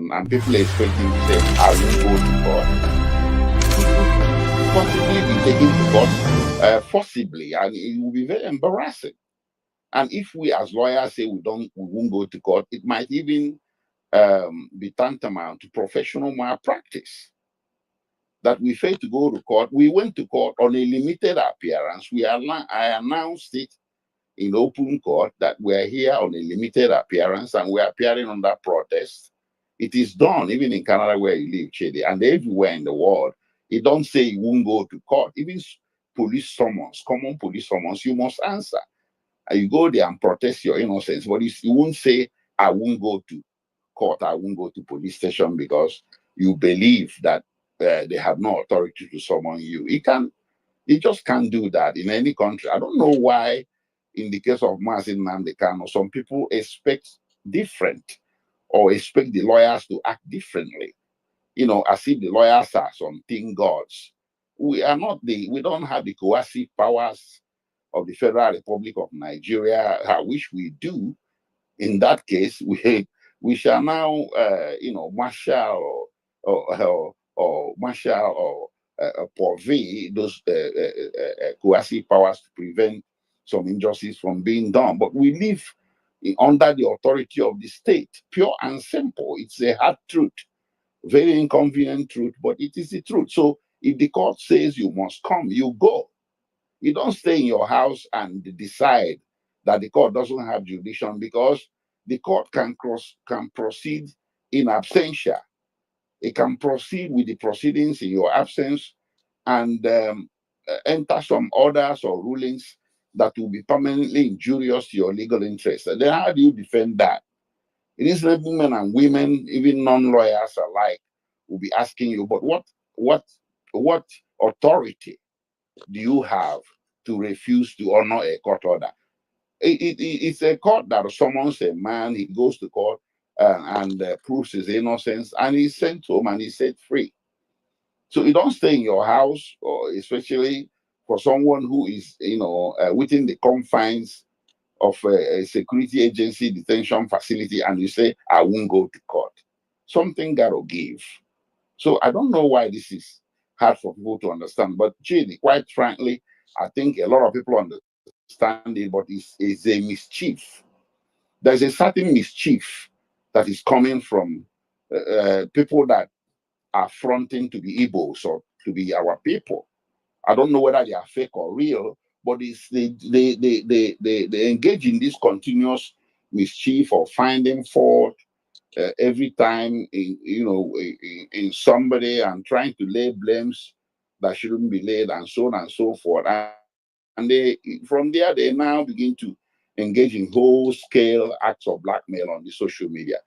election and people expect him to say, I will go to court, he could possibly be taken to court forcibly, and it will be very embarrassing. And if we as lawyers say we won't go to court, it might even be tantamount to professional malpractice. That we failed to go to court. We went to court on a limited appearance. I announced it in open court that we're here on a limited appearance and we're appearing under protest. It is done even in Canada where you live, Chidi, and everywhere in the world. It don't say you won't go to court. Even police summons, common police summons, you must answer. And you go there and protest your innocence, but you won't say, I won't go to court, I won't go to police station because you believe that they have no authority to summon you. He just can't do that in any country. I don't know why, in the case of Mazi Nnamdi Kanu, some people expect different or expect the lawyers to act differently. As if the lawyers are some thing gods. We don't have the coercive powers of the Federal Republic of Nigeria. I wish we do. In that case, we shall now, marshal or marshal or purvey those coercive powers to prevent some injustice from being done. But we live under the authority of the state, pure and simple. It's a hard truth, very inconvenient truth, but it is the truth. So if the court says you must come, you go. You don't stay in your house and decide that the court doesn't have jurisdiction, because the court can proceed in absentia. It can proceed with the proceedings in your absence and enter some orders or rulings that will be permanently injurious to your legal interests. And then how do you defend that? Reasonable men and women, even non-lawyers alike, will be asking you, but what authority do you have to refuse to honor a court order? It's a court that summons a man, he goes to court and proves his innocence, and he's sent home and he's set free. So you don't stay in your house, or especially for someone who is, within the confines of a security agency detention facility, and you say, I won't go to court. Something got to give. So I don't know why this is hard for people to understand. But Chidi, quite frankly, I think a lot of people understand it, but it's a mischief. There's a certain mischief that is coming from people that are fronting to be Igbos or to be our people. I don't know whether they are fake or real, but they engage in this continuous mischief of finding fault every time in somebody and trying to lay blames that shouldn't be laid, and so on and so forth. And from there they now begin to engage in whole scale acts of blackmail on the social media.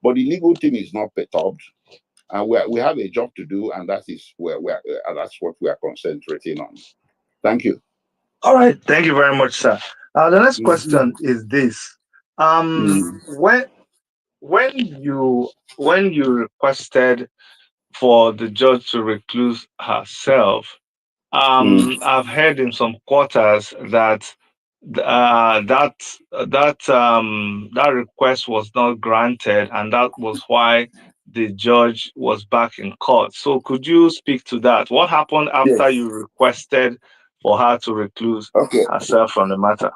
But the legal team is not perturbed, and we have a job to do, and that's what we are concentrating on. Thank you. All right, thank you very much, sir. The next Mhm. question is this: um, Mm, when when you requested for the judge to recluse herself, mm, I've heard in some quarters that that request was not granted, and that was why the judge was back in court. So, could you speak to that? What happened after yes. you requested for her to recluse Okay. herself from the matter?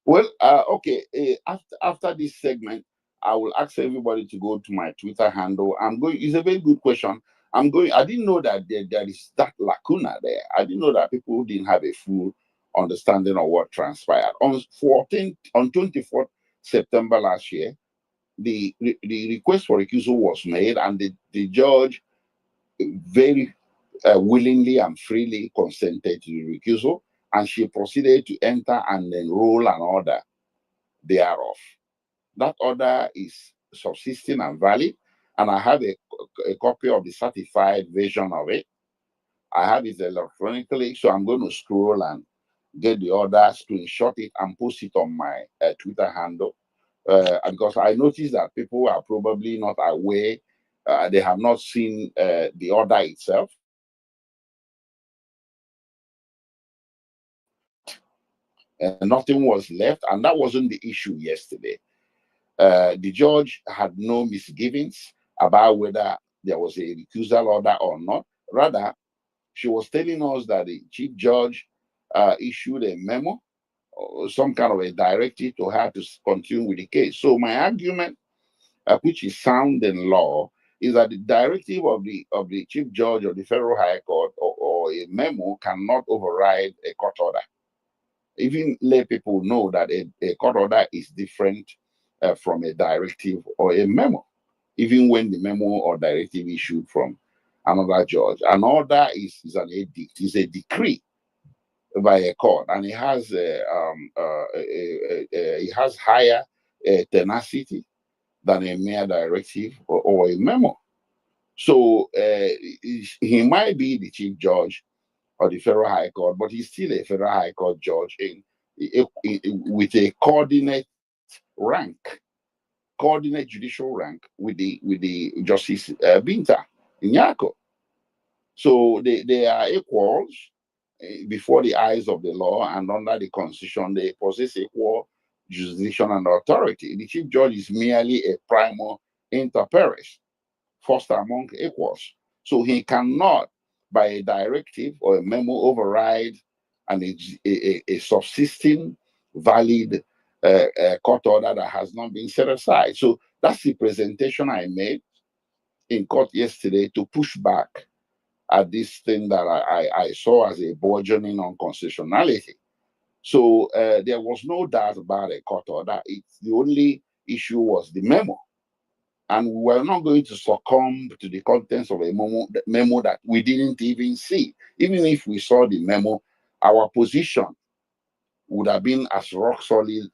Well, okay. After this segment, I will ask everybody to go to my Twitter handle. I'm going. It's a very good question. I'm going. I didn't know that there is that lacuna there. I didn't know that people didn't have a full understanding of what transpired on 24th September last year. The request for recusal was made, and the judge very willingly and freely consented to the recusal, and she proceeded to enter and enroll an order thereof. That order is subsisting and valid, and I have a copy of the certified version of it. I have it electronically, so I'm going to scroll and get the order, screenshot it, and post it on my Twitter handle. Because I noticed that people are probably not aware, they have not seen the order itself. Nothing was left, and that wasn't the issue yesterday. The judge had no misgivings about whether there was a recusal order or not. Rather, she was telling us that the chief judge issued a memo or some kind of a directive to her to continue with the case. So my argument, which is sound in law, is that the directive of the chief judge of the federal high court or a memo cannot override a court order. Even lay people know that a court order is different from a directive or a memo, even when the memo or directive issued from another judge. An order is an edict, is a decree by a court, and it has higher tenacity than a mere directive or a memo. So he might be the chief judge of the federal high court, but he's still a federal high court judge with a coordinate judicial rank with the Justice Binta Nyako. So they are equals before the eyes of the law, and under the constitution they possess equal jurisdiction and authority. The chief judge is merely a primo inter pares, first among equals. So he cannot, by a directive or a memo, override a subsisting valid court order that has not been set aside. So that's the presentation I made in court yesterday to push back at this thing that I saw as a burgeoning unconstitutionality. So there was no doubt about a court order. The only issue was the memo. And we were not going to succumb to the contents of a memo that we didn't even see. Even if we saw the memo, our position would have been as rock solid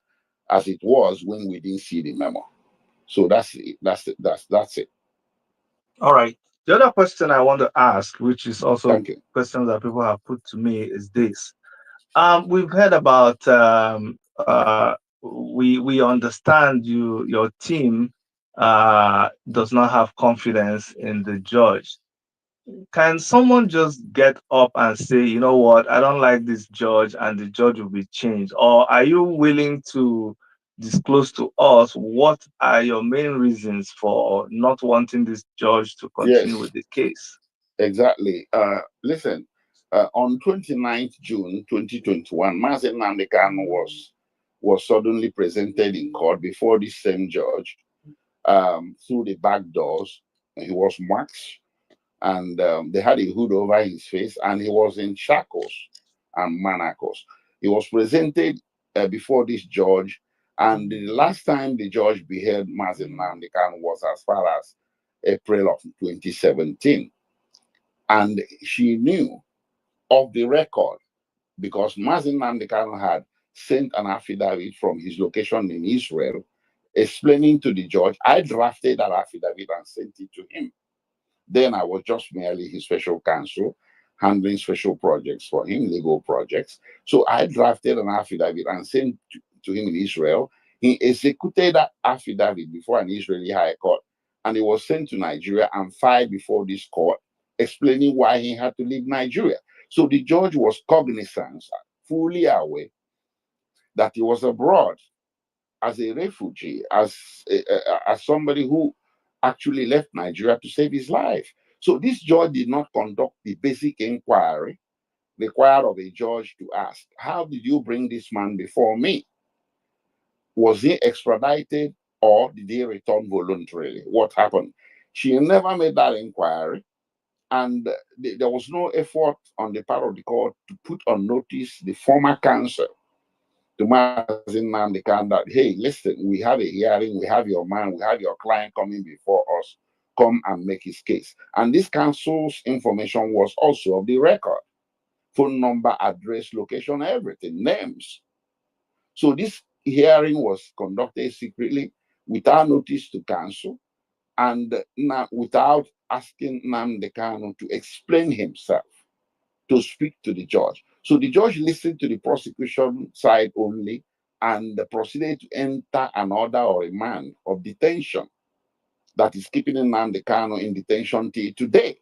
as it was when we didn't see the memo. So that's it. That's it. All right. The other question I want to ask, which is also Thank you. questions that people have put to me, is this. We've heard about we understand your team does not have confidence in the judge. Can someone just get up and say, you know what, I don't like this judge, and the judge will be changed? Or are you willing to disclose to us what are your main reasons for not wanting this judge to continue Yes, with the case? exactly. Listen, on 29th June 2021, Mazi Nnamdi Kanu was suddenly presented in court before this same judge through the back doors. He was marked, and they had a hood over his face, and he was in shackles and manacles. He was presented before this judge, and the last time the judge beheld Mazi Nnamdi Kanu was as far as April of 2017. And she knew of the record because Mazi Nnamdi Kanu had sent an affidavit from his location in Israel explaining to the judge. I drafted that affidavit and sent it to him. Then I was just merely his special counsel, handling special projects for him, legal projects. So I drafted an affidavit and sent to him in Israel. He executed that affidavit before an Israeli high court, and it was sent to Nigeria and filed before this court, explaining why he had to leave Nigeria. So the judge was cognizant, fully aware that he was abroad as a refugee, as somebody who actually left Nigeria to save his life. So this judge did not conduct the basic inquiry required of a judge to ask, how did you bring this man before me? Was he extradited or did he return voluntarily? What happened? She never made that inquiry, and there was no effort on the part of the court to put on notice the former counsel to Mazi Nnamdi Kanu that, hey, listen, we have a hearing, we have your man, we have your client coming before us, come and make his case. And this counsel's information was also of the record: phone number, address, location, everything, names. So this hearing was conducted secretly without notice to counsel and without asking Nnamdi Kanu to explain himself, to speak to the judge. So the judge listened to the prosecution side only and proceeded to enter an order or remand of detention that is keeping Nnamdi Kanu in detention till today.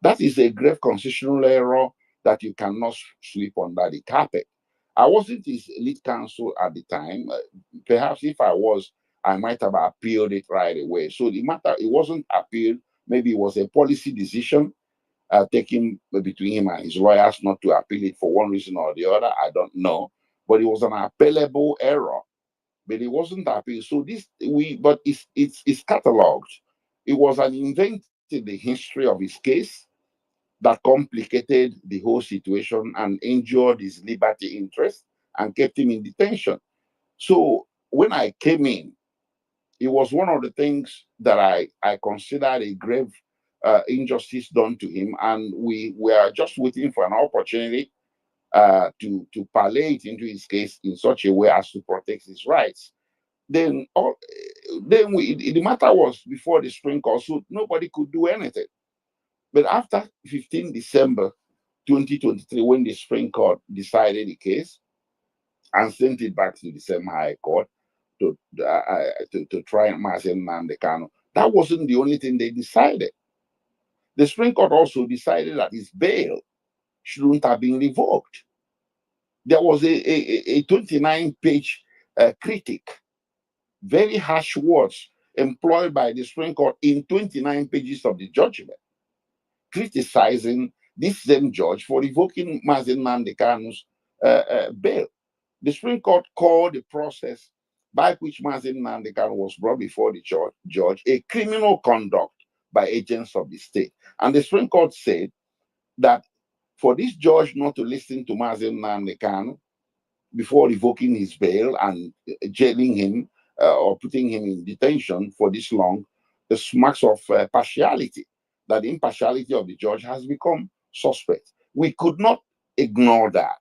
That is a grave constitutional error that you cannot sweep under the carpet. I wasn't his lead counsel at the time. Perhaps if I was, I might have appealed it right away. So the matter, it wasn't appealed. Maybe it was a policy decision taken between him and his lawyers not to appeal it for one reason or the other. I don't know. But it was an appealable error. But it wasn't appealed. So but it's cataloged. It was an event in the history of his case that complicated the whole situation and injured his liberty interest and kept him in detention. So when I came in, it was one of the things that I considered a grave injustice done to him, and we were just waiting for an opportunity to parlay it into his case in such a way as to protect his rights. Then, the matter was before the Supreme Court, so nobody could do anything. But after 15 December 2023, when the Supreme Court decided the case and sent it back to the same High Court to try Mazi Nnamdi Kanu, that wasn't the only thing they decided. The Supreme Court also decided that his bail shouldn't have been revoked. There was a 29-page critic, very harsh words employed by the Supreme Court in 29 pages of the judgment, criticizing this same judge for revoking Mazi Nnamdi Kanu's bail. The Supreme Court called the process by which Mazi Nnamdi Kanu was brought before the judge a criminal conduct by agents of the state. And the Supreme Court said that for this judge not to listen to Mazi Nnamdi Kanu before revoking his bail and jailing him or putting him in detention for this long, the marks of partiality, that the impartiality of the judge has become suspect. We could not ignore that.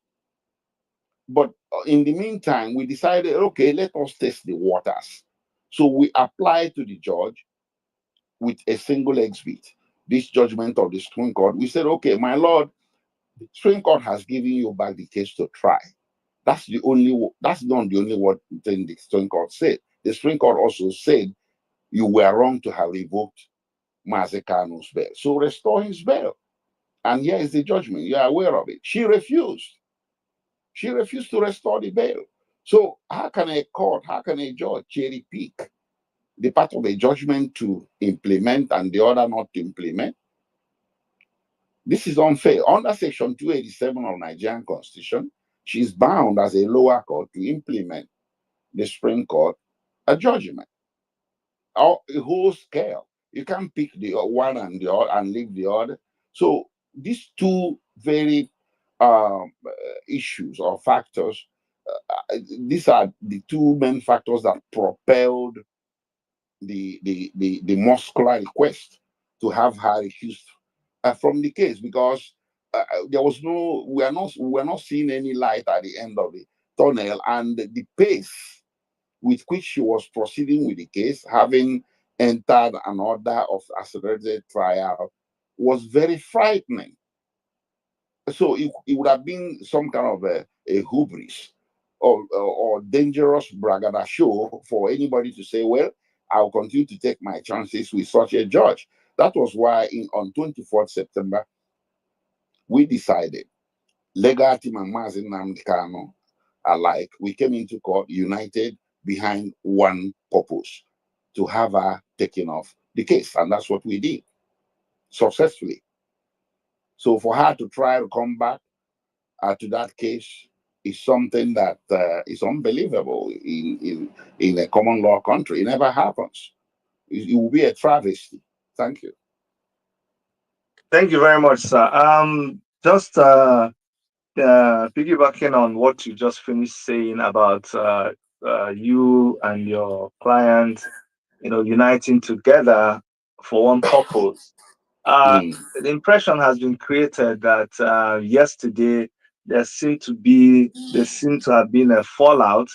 But in the meantime, we decided, okay, let us test the waters. So we applied to the judge with a single exhibit, this judgment of the Supreme Court. We said, okay, my lord, the Supreme Court has given you back the case to try. That's not the only thing the Supreme Court said. The Supreme Court also said you were wrong to have revoked Mazi Kanu's bail. So restore his bail. And here is the judgment. You are aware of it. She refused. She refused to restore the bail. So how can a court, how can a judge cherry pick the part of a judgment to implement and the other not to implement? This is unfair. Under Section 287 of Nigerian Constitution, she's bound as a lower court to implement the Supreme Court a judgment or a whole scale. You can't pick the one and the other and leave the other. So these two very issues or factors, these are the two main factors that propelled the muscular request to have her recused from the case, because there was no we are not seeing any light at the end of the tunnel, and the pace with which she was proceeding with the case, having entered an order of accelerated trial, was very frightening. So it would have been some kind of a hubris or dangerous braggadocio for anybody to say, well, I'll continue to take my chances with such a judge. That was why on 24th September, we decided, legal team and Mazi Nnamdi Kanu alike, we came into court united behind one purpose, to have her taken off the case. And that's what we did successfully. So for her to try to come back to that case is something that is unbelievable in a common law country. It never happens. It will be a travesty. Thank you. Thank you very much, sir. Just piggybacking on what you just finished saying about you and your client, uniting together for one purpose. Uh, Mm. the impression has been created that yesterday there seemed to have been a fallout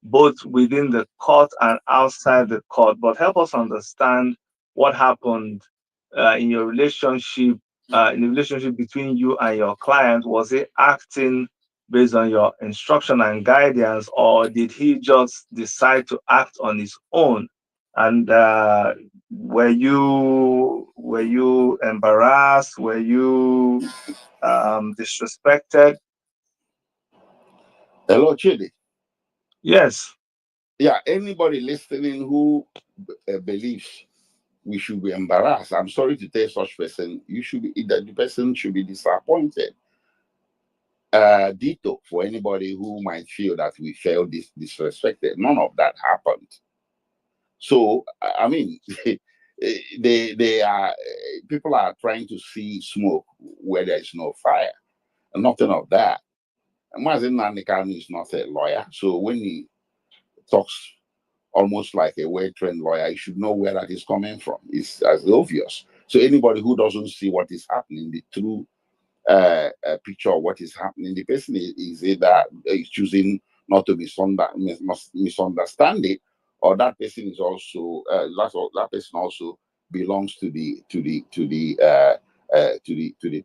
both within the court and outside the court. But help us understand what happened in the relationship between you and your client. Was he acting based on your instruction and guidance, or did he just decide to act on his own? And were you embarrassed? Were you disrespected? Hello, Chidi. Yes. Yeah, anybody listening who believes we should be embarrassed, I'm sorry to tell such person, you should be that the person should be disappointed. Ditto for anybody who might feel that we felt disrespected. None of that happened. So I mean, they are people are trying to see smoke where there is no fire. Nothing of that. Mazi Nnamdi Kanu is not a lawyer, so when he talks almost like a well-trained lawyer, you should know where that is coming from. It's as obvious. So anybody who doesn't see what is happening, the true picture of what is happening, the person is either is choosing not to misunderstand it, or that person is also that person also belongs to the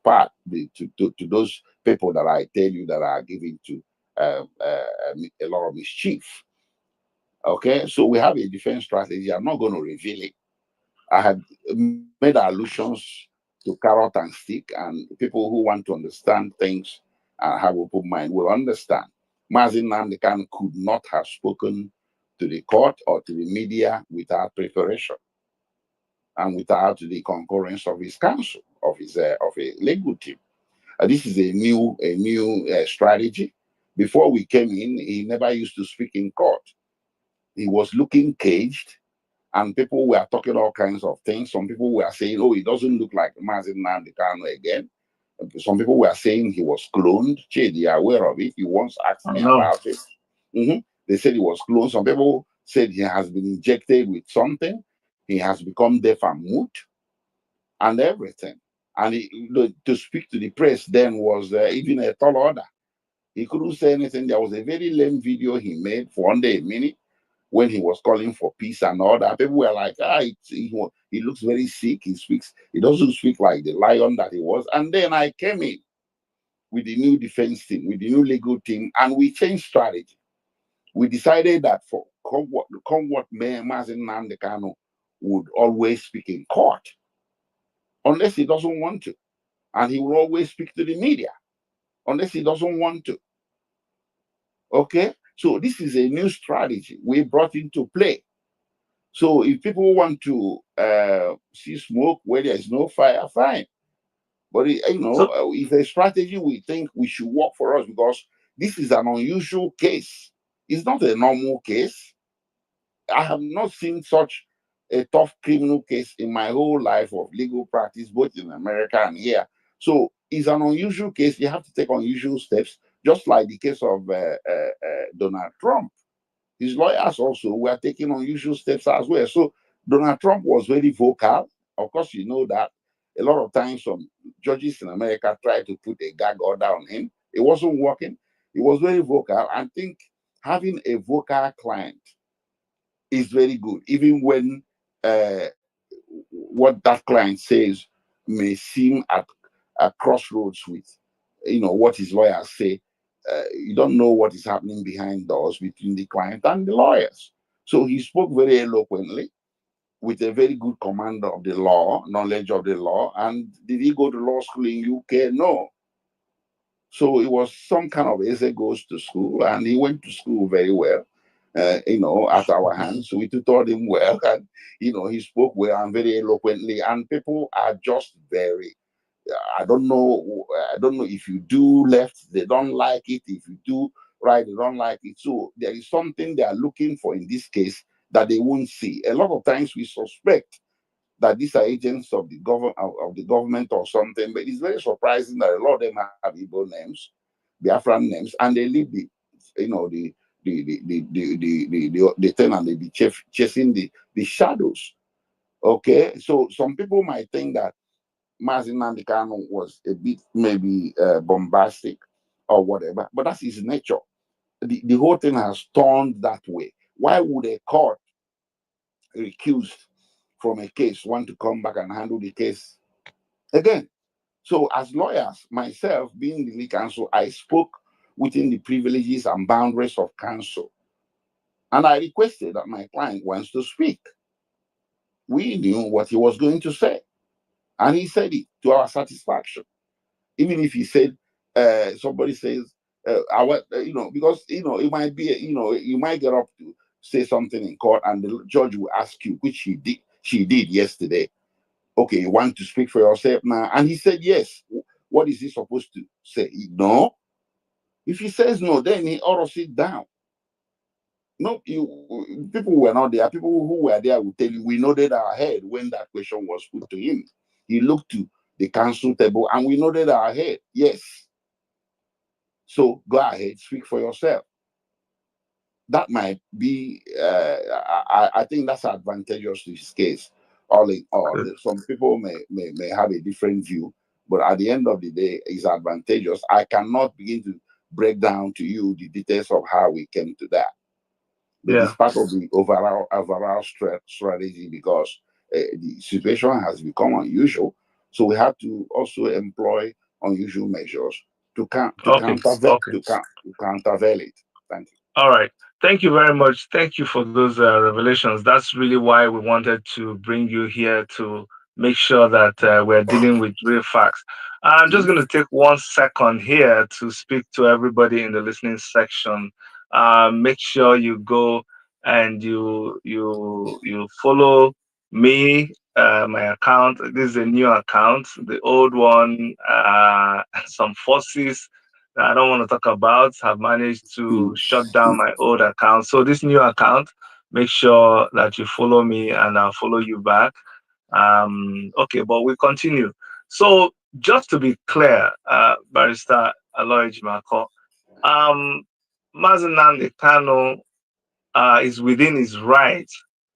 part to those people that I tell you that are giving to a lot of mischief. Okay, so we have a defense strategy. I'm not going to reveal it. I had made allusions to carrot and stick, and people who want to understand things and have open mind will understand. Mazi Nnamdi Kanu could not have spoken to the court or to the media without preparation and without the concurrence of his counsel, of a legal team. This is a new strategy. Before we came in, he never used to speak in court. He was looking caged, and people were talking all kinds of things. Some people were saying, "Oh, he doesn't look like Mazi Nnamdi Kanu again." Some people were saying he was cloned. Che, they are aware of it. You once asked me No. about it. They said he was cloned. Some people said he has been injected with something. He has become deaf and mute and everything. And to speak to the press then was even a tall order. He couldn't say anything. There was a very lame video he made for under a minute when he was calling for peace and all that. People were like, he looks very sick. He doesn't speak like the lion that he was. And then I came in with the new defense team, with the new legal team, and we changed strategy. We decided that for come what may, Mazi Nnamdi Kanu would always speak in court, unless he doesn't want to. And he will always speak to the media, unless he doesn't want to. Okay? So this is a new strategy we brought into play. So if people want to see smoke where there is no fire, fine. But So it's a strategy we think we should work for us because this is an unusual case. It's not a normal case. I have not seen such a tough criminal case in my whole life of legal practice, both in America and here. So it's an unusual case. You have to take unusual steps, just like the case of Donald Trump. His lawyers also were taking unusual steps as well. So Donald Trump was very vocal. Of course, you know that a lot of times some judges in America tried to put a gag order on him. It wasn't working. He was very vocal. I think having a vocal client is very good, even when uh, what that client says may seem at crossroads with, what his lawyers say. You don't know what is happening behind doors between the client and the lawyers. So he spoke very eloquently with a very good command of the law, knowledge of the law. And did he go to law school in UK? No. So it was some kind of essay goes to school, and he went to school very well. At our hands, so we tutored him well, and he spoke well and very eloquently. And people are just very I don't know. I don't know if you do left, they don't like it. If you do right, they don't like it. So there is something they are looking for in this case that they won't see. A lot of times we suspect that these are agents of the government or something, but it's very surprising that a lot of them have Igbo names, Biafran names, and they leave you know, the thing, and they be chasing the shadows. Okay, so some people might think that Mazi Nnamdi Kanu was a bit maybe bombastic or whatever, but that's his nature. The whole thing has turned that way. Why would a court recused from a case want to come back and handle the case again? So, as lawyers, myself being the lead counsel, I spoke within the privileges and boundaries of counsel. And I requested that my client wants to speak. We knew what he was going to say, and he said it to our satisfaction. Even if he said somebody says because it might be you might get up say something in court, and the judge will ask you, which she did yesterday. Okay, you want to speak for yourself now? And he said yes. What is he supposed to say? No. If he says no, then he ought to sit down. No, people were not there. People who were there will tell you we nodded our head when that question was put to him. He looked to the council table and we nodded our head. Yes. So go ahead, speak for yourself. That might be, I think that's advantageous to his case. All in all, Good. some people may have a different view, but at the end of the day, it's advantageous. I cannot begin to break down to you the details of how we came to that, but it's Yeah. part of the overall strategy because the situation has become unusual. So we have to also employ unusual measures to Okay. Okay. to countervail it. Thank you. All right. Thank you very much. Thank you for those revelations. That's really why we wanted to bring you here to make sure that we're dealing with real facts. I'm just Mhm. going to take 1 second here to speak to everybody in the listening section. Make sure you go and you follow me, my account. This is a new account. The old one, some forces that I don't want to talk about have managed to shut down my old account. So this new account, make sure that you follow me and I'll follow you back. Okay, but we continue. So just to be clear, Barrister Aloy Jimako, um, Mazi Nnamdi Kanu is within his right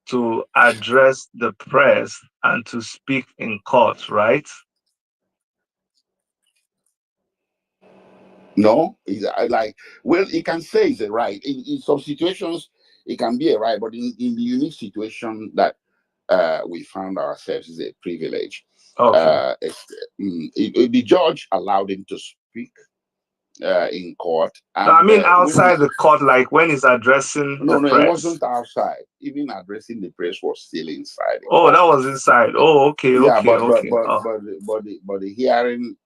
to address the press and to speak in court, right? No, like, well, he can say it's a right. In some situations, it can be a right, but in the unique situation that we found ourselves, is a privilege. Okay. It's, the judge allowed him to speak in court, No, and I mean when he, outside the court, like when he's addressing no, the no, it press. wasn't outside. Even addressing the press was still inside the Oh, court. that was inside. Oh, okay, Yeah, okay, but okay. Oh, the hearing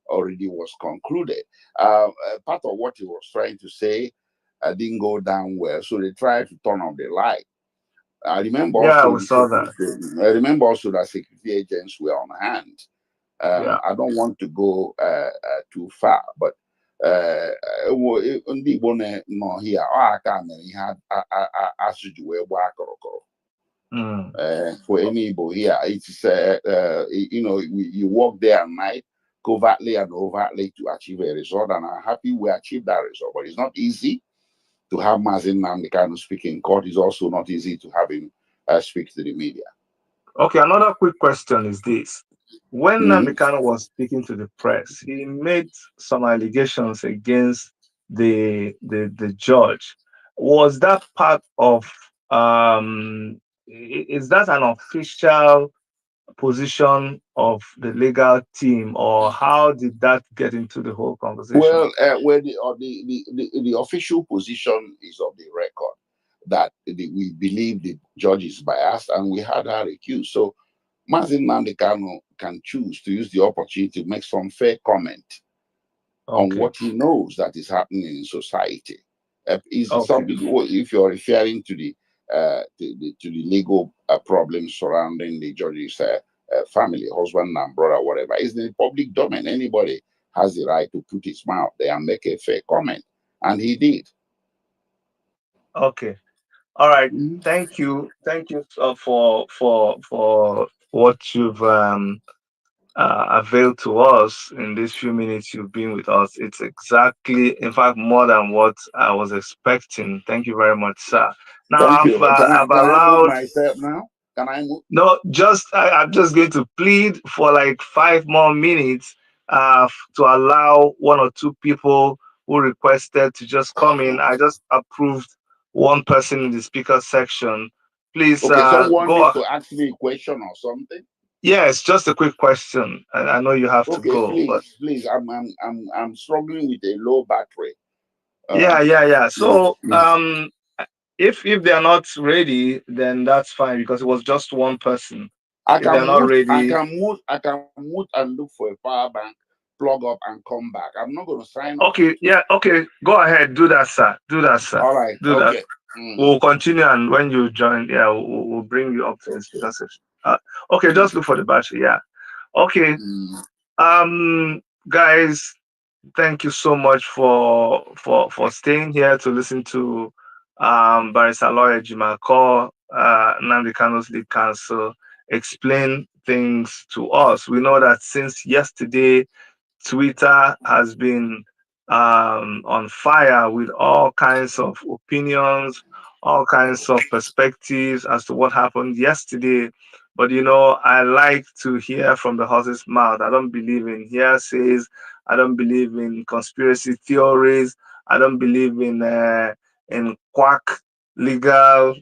already was concluded. Part of what he was trying to say didn't go down well, so they tried to turn off the light. I remember yeah, also we saw that. I remember also that security agents were on hand. Yeah. I don't want to go too far, but ndị Igbo nọ here ọ aka mere ihe asụji wee gbaa kọrọkọrọ. Mm. For any Igbo here, it's you work day and night covertly and overtly to achieve a result, and I'm happy we achieved that result. But it's not easy to have Mazi Nnamdi Kanu speak in court. It's also not easy to have him speak to the media. Okay, another quick question is this. When Mhm. Nnamdi Kanu was speaking to the press, he made some allegations against the judge. Was that part of is that an official position of the legal team, or how did that get into the whole conversation? Well, the official position is of the record that we believe the judge is biased, and we had her accused. So Mazi Nnamdi Kanu can choose to use the opportunity to make some fair comment on Okay, what he knows that is happening in society. Is okay, something, if you're referring to the legal problems surrounding the judge's family, husband and brother, whatever, is in the public domain. Anybody has the right to put his mouth there and make a fair comment, and he did. okay. All right. Mhm. Thank you. Thank you for what you've availed to us in these few minutes you've been with us. It's exactly, in fact, more than what I was expecting. Thank you very much, sir. Now Thank you. I've Can I move allowed. myself now? Can I move? No, I'm just going to plead for like 5 more minutes to allow one or two people who requested to just come in. I just approved one person in the speaker section. Please Okay, someone needs go. to ask me a question or something. Yes, just a quick question. I know you have to Okay, go, but please. I'm struggling with a low battery. yeah, Um, yeah, yeah. mm, So mm. if they're not ready, then that's fine because it was just one person. I If they're can not mute. ready, I can mute and look for a power bank, plug up, and come back. I'm not going to sign off. okay, yeah, okay, go ahead, do that, sir. Do that, sir. All right. Do that. Okay. Mm, We'll continue, and when you join, yeah, we'll bring you up to the speaker section. Okay, mm, just look for the battery. Yeah. Okay. mm. Guys, thank you so much for staying here to listen to Barrister Lawyer Jimako, Nnamdi Kanu's lead counsel, explain things to us. We know that since yesterday, Twitter has been on fire with all kinds of opinions, all kinds of perspectives as to what happened yesterday. But I like to hear from the horse's mouth. I don't believe in hearsays. I don't believe in conspiracy theories. I don't believe in quack legal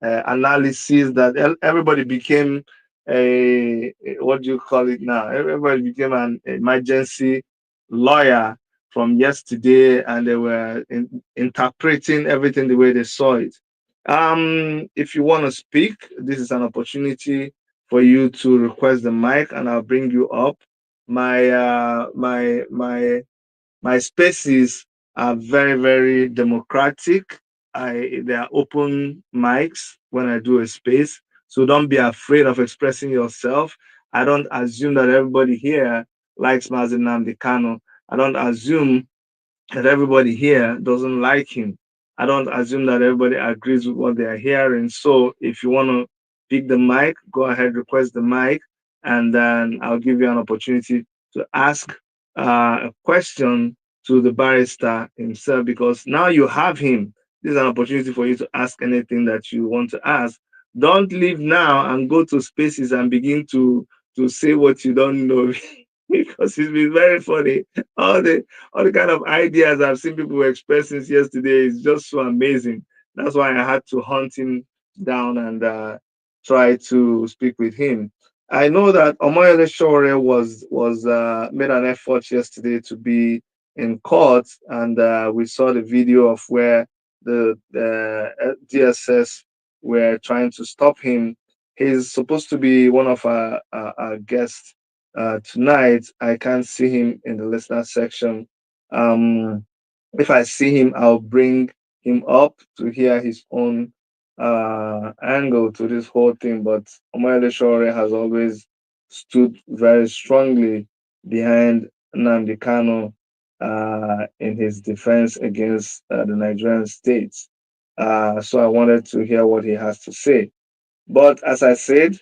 analysis that everybody became a what do you call it now? Everybody became an emergency lawyer from yesterday, and they were interpreting everything the way they saw it. If you want to speak, this is an opportunity for you to request the mic, and I'll bring you up. My spaces are very, very democratic. They are open mics when I do a space. So don't be afraid of expressing yourself. I don't assume that everybody here likes Mazi Nnamdi Kanu. I don't assume that everybody here doesn't like him. I don't assume that everybody agrees with what they are hearing. So if you want to pick the mic, go ahead, request the mic, and then I'll give you an opportunity to ask a question to the barrister himself, because now you have him. This is an opportunity for you to ask anything that you want to ask. Don't leave now and go to spaces and begin to say what you don't know because it's been very funny. All the all the kind of ideas I've seen people express since yesterday is just so amazing. That's why I had to hunt him down and try to speak with him. I know that Omoyele Shore was made an effort yesterday to be in court, and we saw the video of where the DSS were trying to stop him. He's supposed to be one of our guests tonight. I can't see him in the listener section. Um, if I see him, I'll bring him up to hear his own angle to this whole thing. But Omoyele Shore has always stood very strongly behind Nnamdi Kanu in his defense against the Nigerian states. So I wanted to hear what he has to say. But as I said,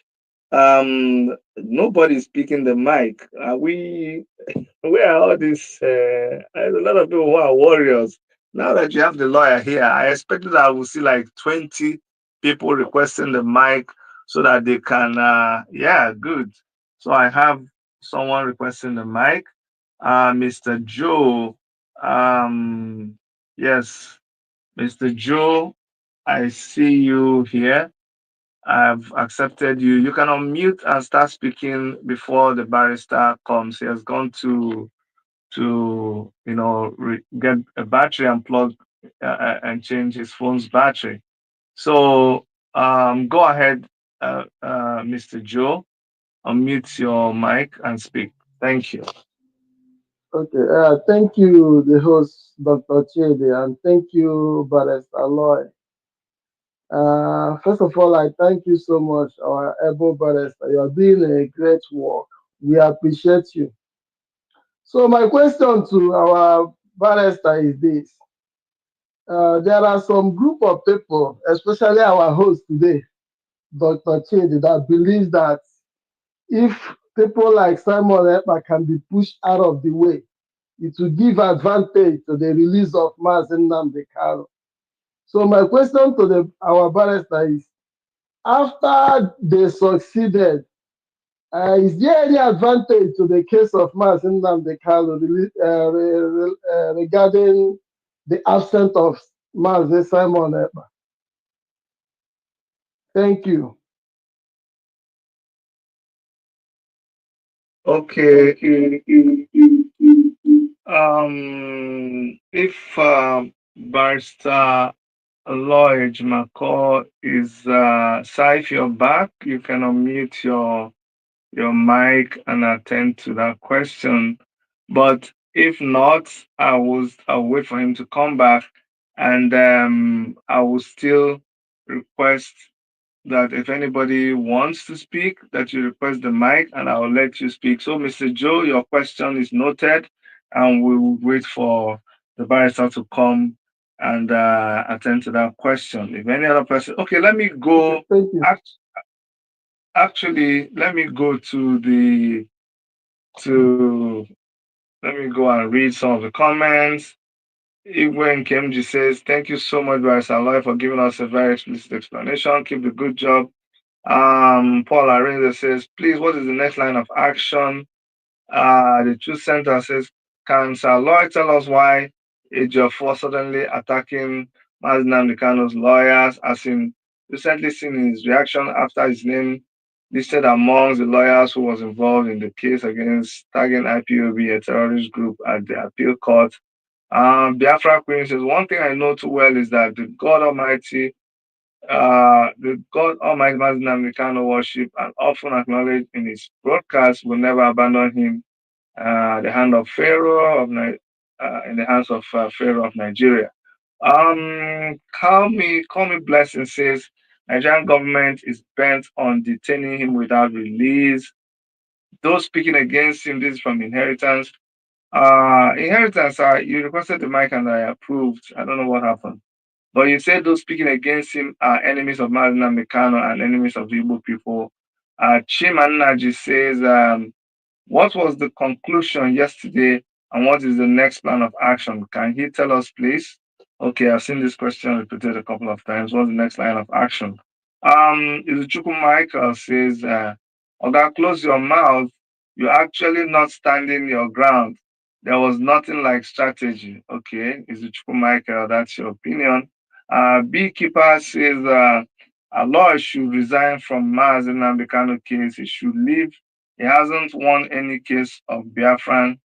nobody's picking the mic. Where are all these? There's a lot of people who are warriors. Now that you have the lawyer here, I expected I will see like 20 people requesting the mic so that they can. Yeah, good. So I have someone requesting the mic. Mr. Joe. Um, yes, Mr. Joe, I see you here. I've accepted you. You can unmute and start speaking before the barrister comes. He has gone to get a battery and plug and change his phone's battery. So go ahead, Mr. Joe. Unmute your mic and speak. Thank you. Okay, thank you, the host, Dr. Chede, and thank you, Barrister Aloy. First of all, I thank you so much, our able barrister. You are doing a great work. We appreciate you. So, my question to our barrister is this. There are some group of people, especially our host today, Dr. Chede, that believes that if people like Simon Ekpa can be pushed out of the way, it will give advantage to the release of Mazi Nnamdi Kanu. So my question to our barrister is, after they succeeded, is there any advantage to the case of Mazi Nnamdi Kanu regarding the absence of Mazi Simon Ekpa? Thank you. Okay. If Barrister Lloyd McCall is Sai, if you're back, you can unmute your mic and attend to that question. But if not, I'll wait for him to come back And I will still request that if anybody wants to speak, that you request the mic and I'll let you speak. So, Mr. Joe, your question is noted, and we will wait for the barrister to come and attend to that question. If any other person, okay, let me Okay, go. thank you. act- Actually, let me go to let me go and read some of the comments. Igwen Kemji says, "Thank you so much, Barrister Aloy, for giving us a very explicit explanation. Keep the good job." Paul Arinze says, "Please, what is the next line of action?" The Truth Center says, "Can Sir Lloyd tell us why Ejiofor suddenly attacking Mazi Nnamdi Kanu's lawyers, as in recently seen his reaction after his name listed amongst the lawyers who was involved in the case against tagging IPOB, a terrorist group, at the appeal court?" Biafra Queen says, "One thing I know too well is that the God Almighty Mazi Nnamdi Kanu worship and often acknowledged in his broadcast will never abandon him. The hand of Pharaoh in the hands of Pharaoh of Nigeria." Call me blessing says Nigerian government is bent on detaining him without release. Those speaking against him, this is from Inheritance. Inheritance, you requested the mic and I approved. I don't know what happened. But you said those speaking against him are enemies of Mazi Nnamdi Kanu and enemies of the Igbo people. Chimanaji says, "What was the conclusion yesterday and what is the next plan of action? Can he tell us, please?" Okay, I've seen this question repeated a couple of times. What's the next line of action? Izuchukwu Michael says, "Oga, close your mouth. You're actually not standing your ground. There was nothing like strategy." Okay, Izuchukwu Michael, that's your opinion. Beekeeper says, "Allah should resign from Mazi Nnamdi Kanu case. He should leave. He hasn't won any case of Biafran.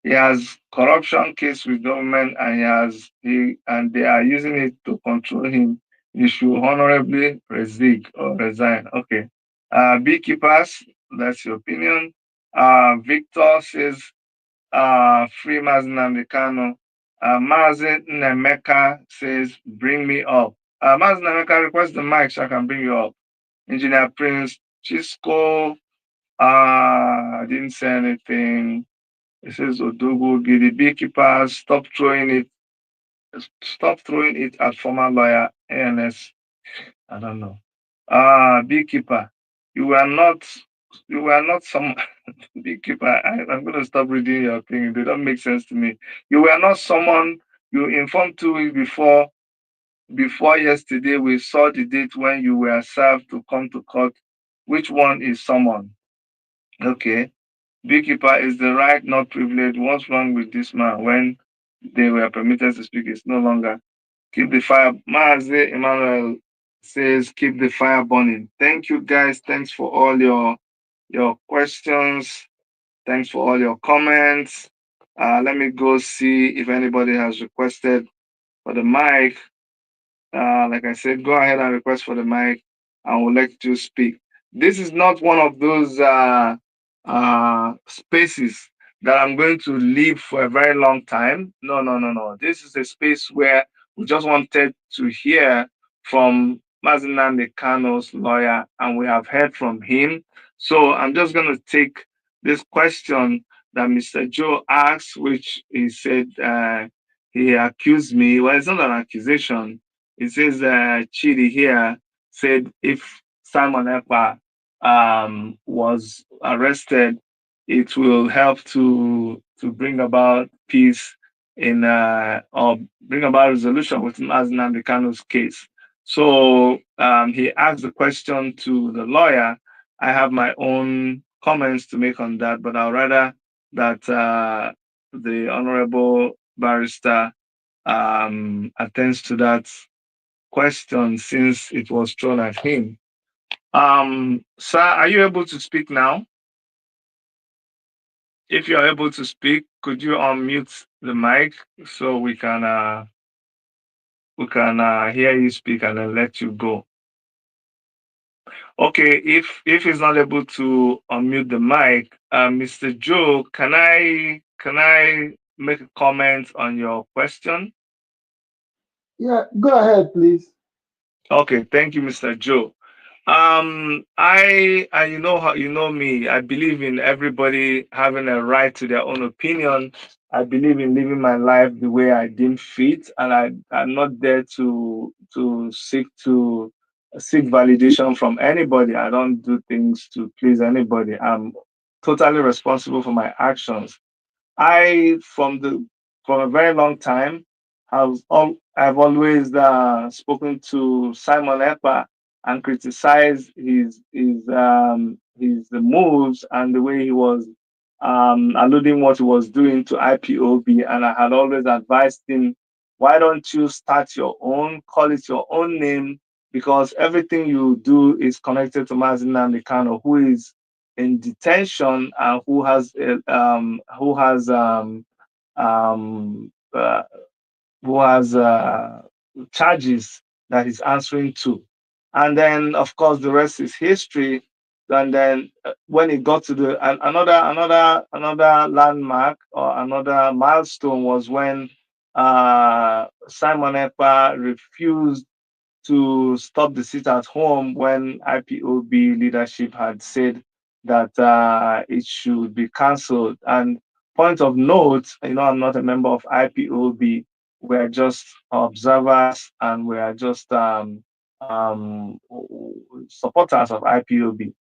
He has corruption case with government and they are using it to control him. He should honorably resign." Okay. Beekeepers, that's your opinion. Victor says, "Free Mazi Nnamdi Kanu." Mazi Nemeka says, "Bring me up." Mazi Nemeka, request the mic so I can bring you up. Engineer Prince Chisco, I didn't say anything. It says Odogo Gidi Beekeepers, stop throwing it at former lawyer ANS. I don't know. Beekeeper, you were not some beekeeper. I'm gonna stop reading your thing. They don't make sense to me. You were not someone you informed 2 weeks before yesterday. We saw the date when you were served to come to court. Which one is someone? Okay. Beekeeper is the right, not privilege. What's wrong with this man? When they were permitted to speak, it's no longer. Keep the fire. Mazi Emmanuel says, "Keep the fire burning." Thank you, guys. Thanks for all your questions. Thanks for all your comments. Let me go see if anybody has requested for the mic. Like I said, go ahead and request for the mic, and we'll let you speak. This is not one of those spaces that I'm going to leave for a very long time. No, no, no, no. This is a space where we just wanted to hear from Mazi Nnamdi Kanu's lawyer, and we have heard from him. So I'm just going to take this question that Mr. Joe asked, which he said he accused me. Well, it's not an accusation. It says Chidi here said if Simon Ekpa was arrested, it will help to bring about peace in or bring about resolution with Mazi Nnamdi Kanu's case. So he asked the question to the lawyer. I have my own comments to make on that, but I'll rather that the honorable barrister attends to that question since it was thrown at him. Sir, are you able to speak now? If you're able to speak, could you unmute the mic so we can hear you speak and then let you go? Okay, if he's not able to unmute the mic, Mr. Joe, can I make a comment on your question? Yeah, go ahead, please. Okay, thank you, Mr. Joe. And you know how you know me. I believe in everybody having a right to their own opinion. I believe in living my life the way I deem fit, and I'm not there to seek validation from anybody. I don't do things to please anybody. I'm totally responsible for my actions. I from a very long time I've always spoken to Simon Ekpa and criticized his moves and the way he was alluding what he was doing to IPOB, and I had always advised him, why don't you start your own, call it your own name, because everything you do is connected to Mazi Nnamdi Kanu, who is in detention and um, uh, who has charges that he's answering to. And then, of course, the rest is history. And then, when it got to another landmark or another milestone was when Simon Ekpa refused to stop the sit at home when IPOB leadership had said that it should be cancelled. And point of note, I'm not a member of IPOB. We're just observers and we're just um, supporters of IPOB.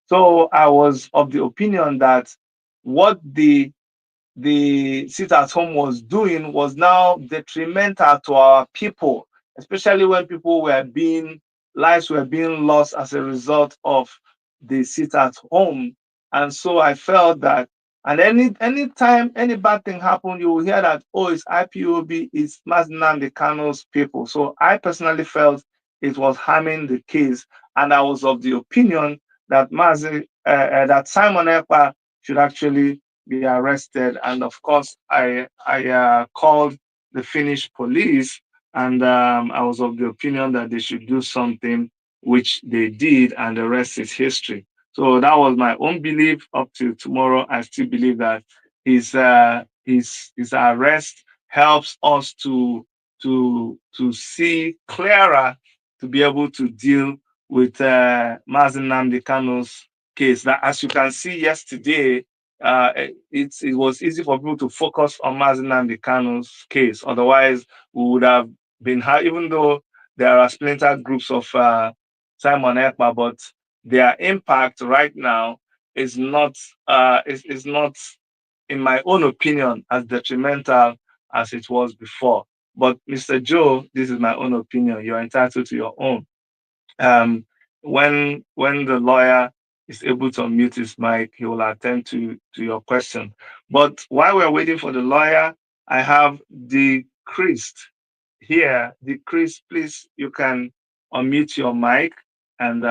So I was of the opinion that what the sit at home was doing was now detrimental to our people, especially when lives were being lost as a result of the sit at home. And so I felt that, and any time any bad thing happened, you will hear that, oh, it's IPOB, it's Mazi Nnamdi Kanu's people. So I personally felt it was harming the case, and I was of the opinion that that Simon Ekpa should actually be arrested. And of course, I called the Finnish police, and I was of the opinion that they should do something, which they did, and the rest is history. So that was my own belief. Up to tomorrow, I still believe that his arrest helps us to see clearer, to be able to deal with Mazi Nnamdi Kanu's case. That, as you can see yesterday, it was easy for people to focus on Mazi Nnamdi Kanu's case. Otherwise, we would have even though there are splinter groups of Simon Ekpa, but their impact right now is not, in my own opinion, as detrimental as it was before. But Mr. Joe, this is my own opinion. You're entitled to your own. Um, when the lawyer is able to unmute his mic, he will attend to your question. But while we're waiting for the lawyer, I have the Christ here. The Christ, please, you can unmute your mic and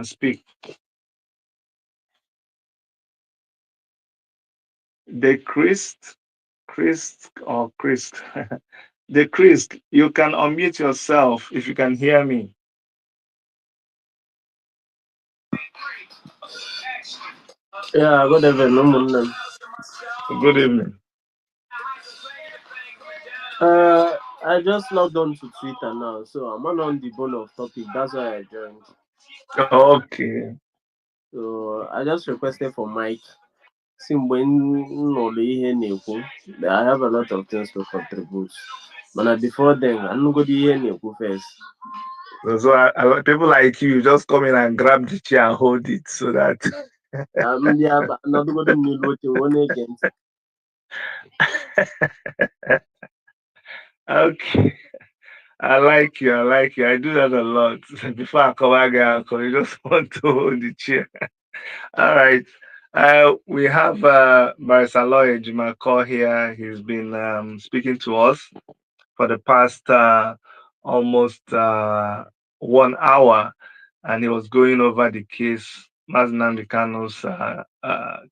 speak. The Christ or Christ, the Christ, you can unmute yourself if you can hear me. Yeah, good evening, ụmụnne m. Good evening. I just logged on to Twitter now, so I'm not on the bone of topic. That's why I joined. Okay. So I just requested for Mike. See, when ihe na-ekwu, I have a lot of things to contribute. But before then, I'm going to ihe na-ekwu first. So people like you just come in and grab the chair and hold it so that. Ndị nọdụgodo m n'elu oche wee na-ege ntị. Okay. I like you. I like you. I do that a lot. Before I come back, you just want to hold the chair. All right. We have Barrister Lawyer Jimako here. He's been speaking to us for the past almost 1 hour, and he was going over the case, Mazi Nnamdi Kanu's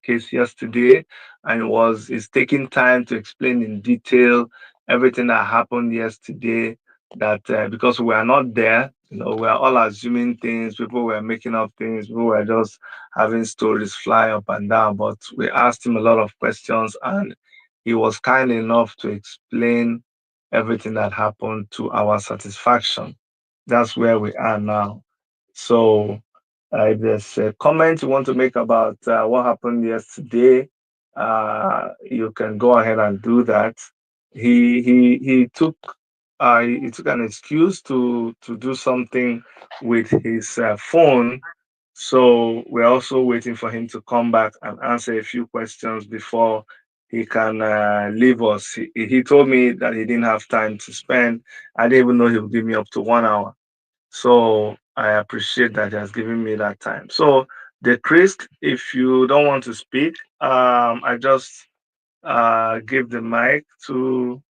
case yesterday, and is taking time to explain in detail everything that happened yesterday. That because we are not there, we are all assuming things. People were making up things. People were just having stories fly up and down. But we asked him a lot of questions, and he was kind enough to explain everything that happened to our satisfaction. That's where we are now. So, if there's a comment you want to make about what happened yesterday, you can go ahead and do that. He took an excuse to do something with his phone, so we're also waiting for him to come back and answer a few questions before he can leave us. He told me that he didn't have time to spend. I didn't even know he would give me up to 1 hour. So I appreciate that he has given me that time. So the Chris, if you don't want to speak, I just give the mic to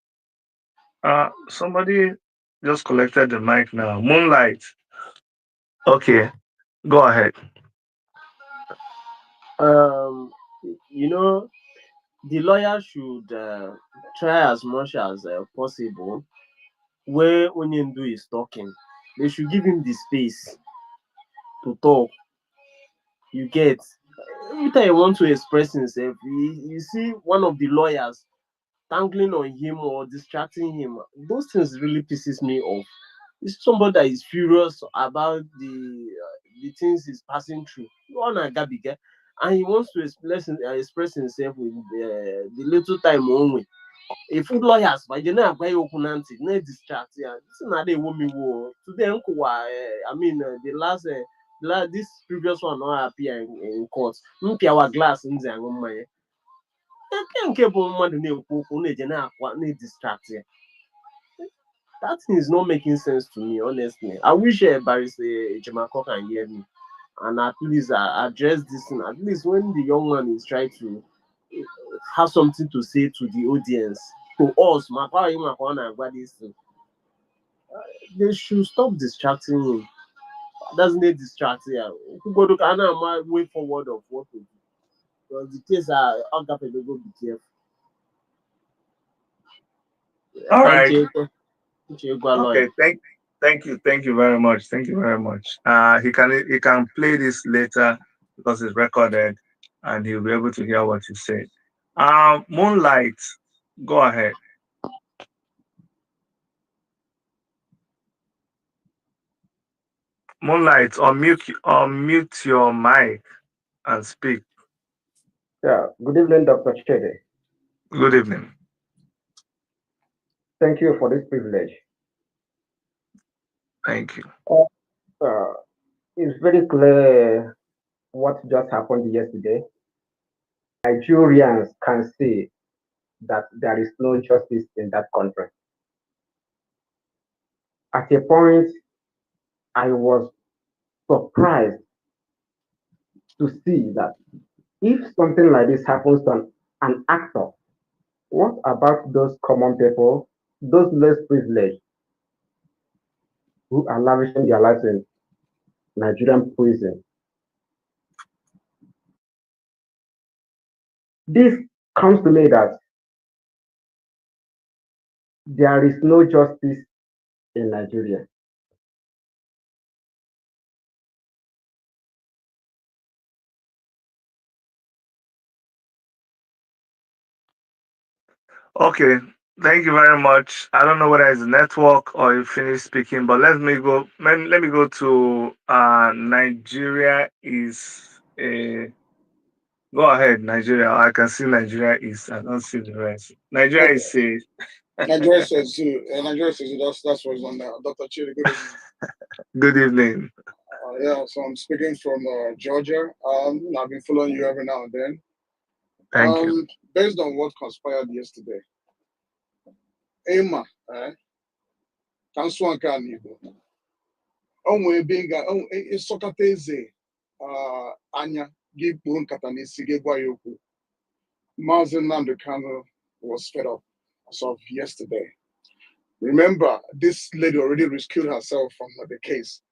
somebody just collected the mic now. Moonlight. Okay, go ahead. Um, you know, the lawyer should try as much as possible where Onyendu is talking. They should give him the space to talk. You get every time he want to express himself, you see one of the lawyers tangling on him or distracting him. Those things really pisses me off. It's somebody that is furious about the things he's passing through. One Gabiga, and he wants to express himself with the little time only. If lawyers, but you know, by open no distract. Yeah, this is not the woman war. Today, I mean, this previous one not appear in court. Mpia wa glass in the angoma. Nke bụ mmadụ na-ekwu okwu na-eje na-akwa na-distract ya. That thing is not making sense to me, honestly. I wish Barrister Ejimako can hear me and at least address this thing. At least when the young man is trying to have something to say to the audience, to us, this thing, they should stop distracting him. Doesn't it distract him? Who can way forward of what to do? Because the case are go be careful. All Thank right. you. Okay. Thank you very much. Thank you very much. He can play this later because it's recorded, and he'll be able to hear what you said. Moonlight, go ahead. Moonlight, unmute your mic and speak. Yeah, good evening, Dr. Chede. Good evening. Thank you for this privilege. Thank you. It's very clear what just happened yesterday. Nigerians can see that there is no justice in that country. At a point, I was surprised to see that if something like this happens to an actor, what about those common people, those less privileged, who are lavishing their lives in Nigerian prison? This comes to me that there is no justice in Nigeria. Okay. Thank you very much. I don't know whether it's network or you finished speaking, but let me go to Nigeria is a go ahead, Nigeria. I can see Nigeria is. I don't see the rest. Nigeria is a Nigeria says too. Nigeria says that's what's on there. Dr. Chidi, good evening. good evening. Yeah, so I'm speaking from Georgia. I've been following you every now and then. Thank you. Based on what conspired yesterday, Emma, Kansu nke Igbo, o nwere ebe ịsọkọta eze anya gị kpuru nkata n'isi gị gwa ya okwu. Mazi Nnamdi Kanu was fed up as of yesterday. Remember, this lady already rescued herself from the case.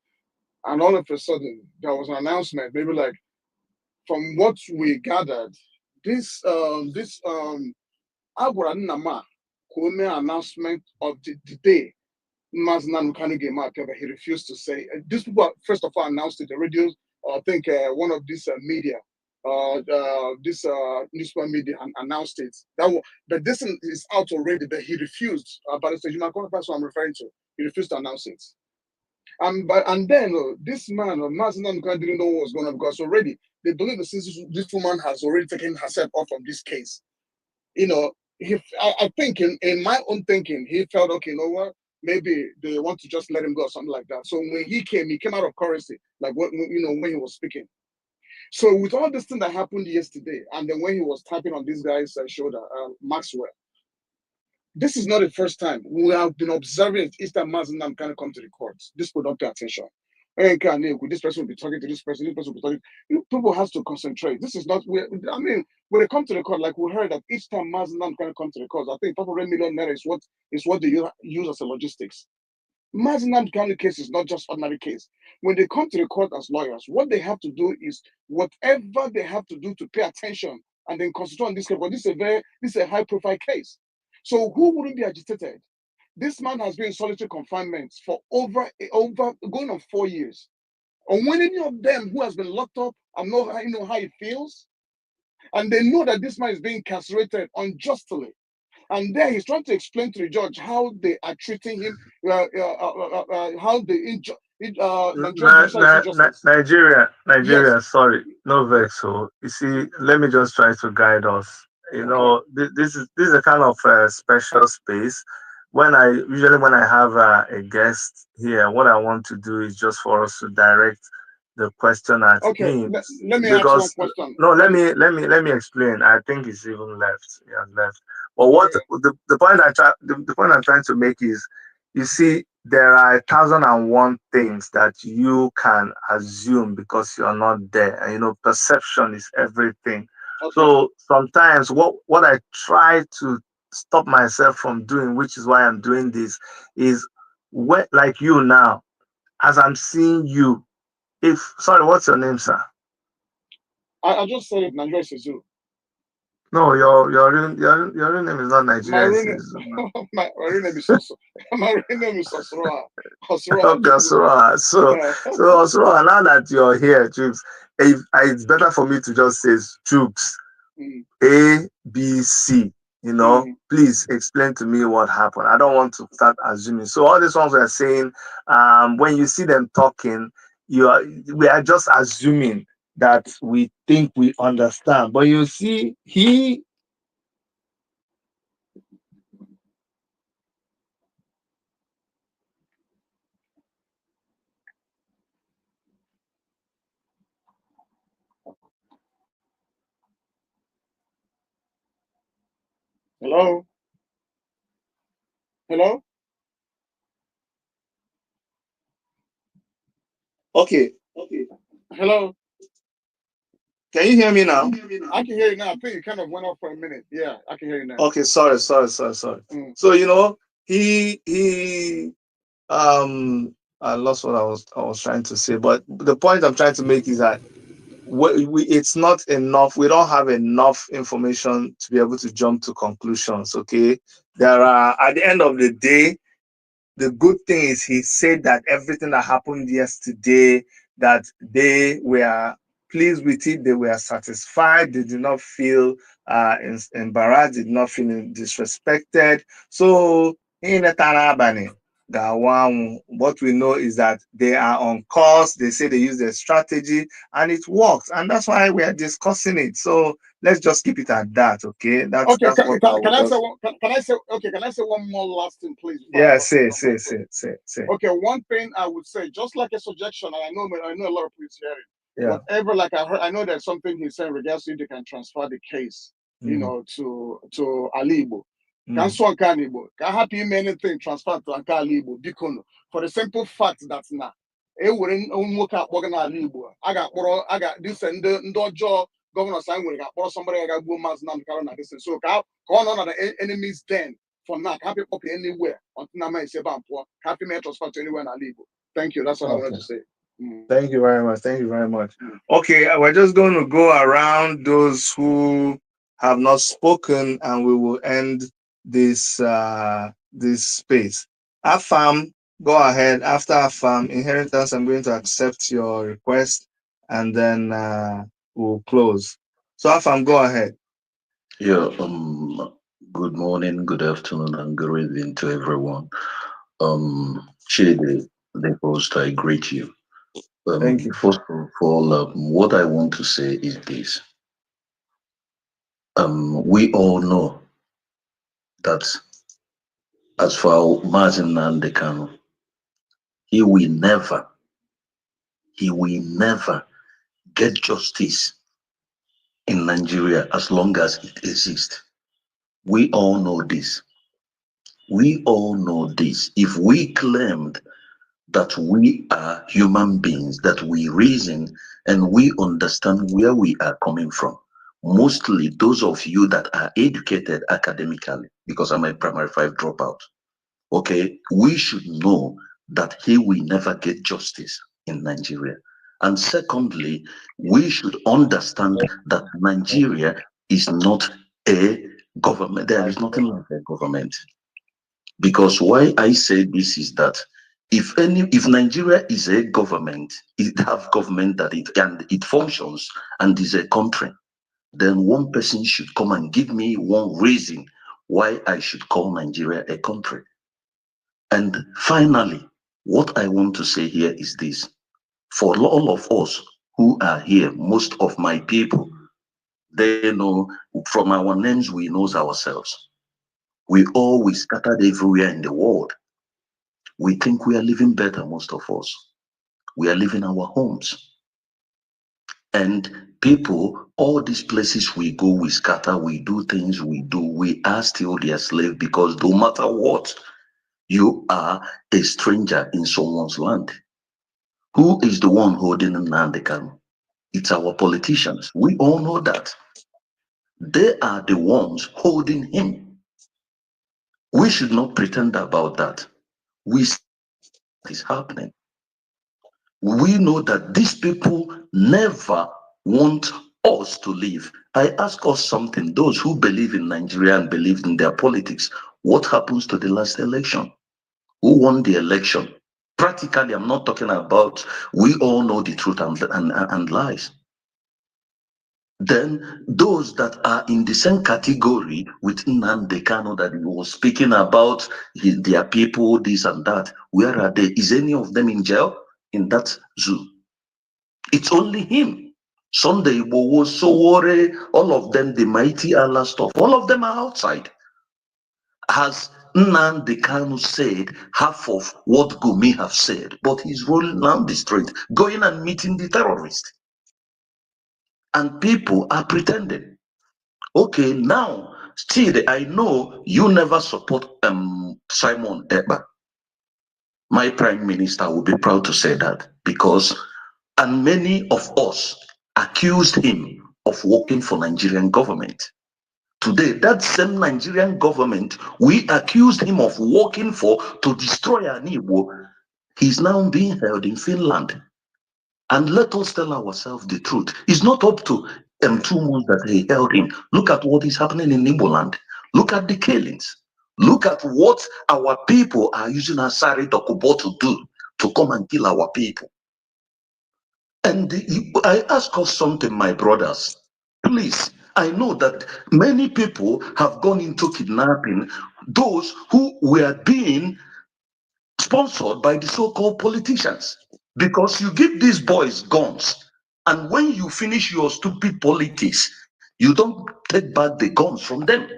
And all of a sudden, there was an announcement, maybe like, from what we gathered, this Agwara Nnama announcement of the day Mazi Nnamdi Kanu came out, he refused to say. These people, first of all, announced it, the radio, I think one of these media this newspaper media and announced it. But this is out already, but he refused. But it's the human person I'm referring to. He refused to announce it. And then this man, Mazi Nnamdi Kanu, didn't know what was going on because already they believe that since this woman has already taken herself off from this case, I think in my own thinking, he felt, okay, you know what? Maybe they want to just let him go or something like that. So when he came out of currency, like when he was speaking. So with all this thing that happened yesterday, and then when he was tapping on this guy's shoulder, Maxwell, this is not the first time. We have been observing each time Mazi Nnamdi Kanu come to the courts. This people don't pay attention. This person will be talking to this person will be talking. People have to concentrate. This is not, I mean, when they come to the court, like we heard that each time Mazi Nnamdi Kanu come to the court, I think 500 million naira is what they use as a logistics. Mazi Nnamdi Kanu case is not just ordinary case. When they come to the court as lawyers, what they have to do is whatever they have to do to pay attention and then concentrate on this case. But this is a high profile case. So who wouldn't be agitated? This man has been in solitary confinement for over going on 4 years. And when any of them who has been locked up, I know how he feels, and they know that this man is being incarcerated unjustly. And there he's trying to explain to the judge how they are treating him, how they Nigeria, Yes. sorry, no vex. So you see, let me just try to guide us. Okay. This is a kind of special space. When I have a guest here, what I want to do is just for us to direct the question at Okay. him, Let me ask one because question. no, let me explain. I think he's even left. He has left. But what Okay. the point I'm trying to make is, you see, there are 1,001 things that you can assume because you're not there, and perception is everything. Okay. So sometimes what I try to stop myself from doing, which is why I'm doing this, is like you now, as I'm seeing you. If Sorry, what's your name, sir? I just said it. Nigeria is a zoo. No, your real name is not My Nigerian. real name, my real name is also my real name is Osroa. Osroa Okay, Chukwu. so now that you're here, Chooks, it's better for me to just say Chooks, Mm, A, B, C. mm. Please explain to me what happened. I don't want to start assuming. So all these ones we are saying, when you see them talking, we are just assuming that we think we understand. But you see, Hello, hello. okay. Hello. Can you hear me now? I can hear you now. I think you kind of went off for a minute. Yeah, I can hear you now. Okay, sorry. Mm. So he I lost what I was trying to say, but the point I'm trying to make is that it's not enough. We don't have enough information to be able to jump to conclusions. Okay, there are, at the end of the day, the good thing is he said that everything that happened yesterday, that they were pleased with it, they were satisfied, they did not feel embarrassed, did not feel disrespected. So in the Tanabani, what we know is that they are on course. They say they use their strategy and it works, and that's why we are discussing it. So let's just keep it at that. Okay, Okay, that's what I can would I say just. one? Can I say okay? Can I say one more last thing, please, before I Yeah, go? say. Okay, one thing I would say, just like a suggestion, and I know a lot of people is hearing. Yeah. Whatever, like I heard, I know there's something he said in regards to if they can transfer the case, Mm, to Alibo. Can mm. Swan Kanibo, can happy anything transfer to Alibo, Bikono, for the simple fact that now, it wouldn't work out working Alibo. I got this and the job. Governor Simon got somebody I got Mazi Nnamdi Kanu this. So come on the enemies then for now. Happy up anywhere until now my say happy me transfer to anywhere in Alibo. Thank you. That's what I wanted Okay. to say. Mm, Thank you very much. Thank you very much. mm. Okay, we're just going to go around those who have not spoken, and we will end this space. Afam, go ahead. After Afam, inheritance, I'm going to accept your request, and then we'll close. So Afam, go ahead. Yeah, good morning, good afternoon, and good evening to everyone. Chidi, the host, I greet you. Thank you. First of all, what I want to say is this. We all know that as for Mazi Nnamdi Kanu, he will never, he will never get justice in Nigeria as long as it exists. We all know this. We all know this. If we claimed that we are human beings, that we reason and we understand where we are coming from. Mostly those of you that are educated academically, because I'm a primary five dropout, okay, we should know that he will never get justice in Nigeria. And secondly, we should understand that Nigeria is not a government. There is nothing like a government. Because why I say this is that if Nigeria is a government, it have government that it functions and is a country, then one person should come and give me one reason why I should call Nigeria a country. And finally, what I want to say here is this: for all of us who are here, most of my people, they know from our names we know ourselves. We always scattered everywhere in the world. We think we are living better, most of us. We are living our homes. And people, all these places we go, we scatter, we do things we do, we are still their slave because no matter what, you are a stranger in someone's land. Who is the one holding Nnamdi Kanu? It's our politicians. We all know that. They are the ones holding him. We should not pretend about that. We see what is happening. We know that these people never want us to live. I ask us something, those who believe in Nigeria and believe in their politics, what happens to the last election? Who won the election? Practically, I'm not talking about, we all know the truth and lies. Then those that are in the same category with Nnamdi Kanu that he was speaking about, their people, this and that, where are they? Is any of them in jail in that zoo? It's only him. Sunday, Bowo, Sowore, all of them, the mighty Allah stuff, all of them are outside. Has Nnamdi Kanu said half of what Gumi have said, but he's rolling down the street, going and meeting the terrorists. And people are pretending. Okay, now, still, I know you never support Simon Ekpa. My prime minister will be proud to say that because, and many of us accused him of working for Nigerian government. Today, that same Nigerian government we accused him of working for to destroy Anibo, he's now being held in Finland. And let us tell ourselves the truth. It's not up to 2 months that they held him. Look at what is happening in Igbo land. Look at the killings. Look at what our people are using Asari Dokubo to do to come and kill our people. And I ask us something, my brothers. Please, I know that many people have gone into kidnapping those who were being sponsored by the so-called politicians. Because you give these boys guns, and when you finish your stupid politics, you don't take back the guns from them.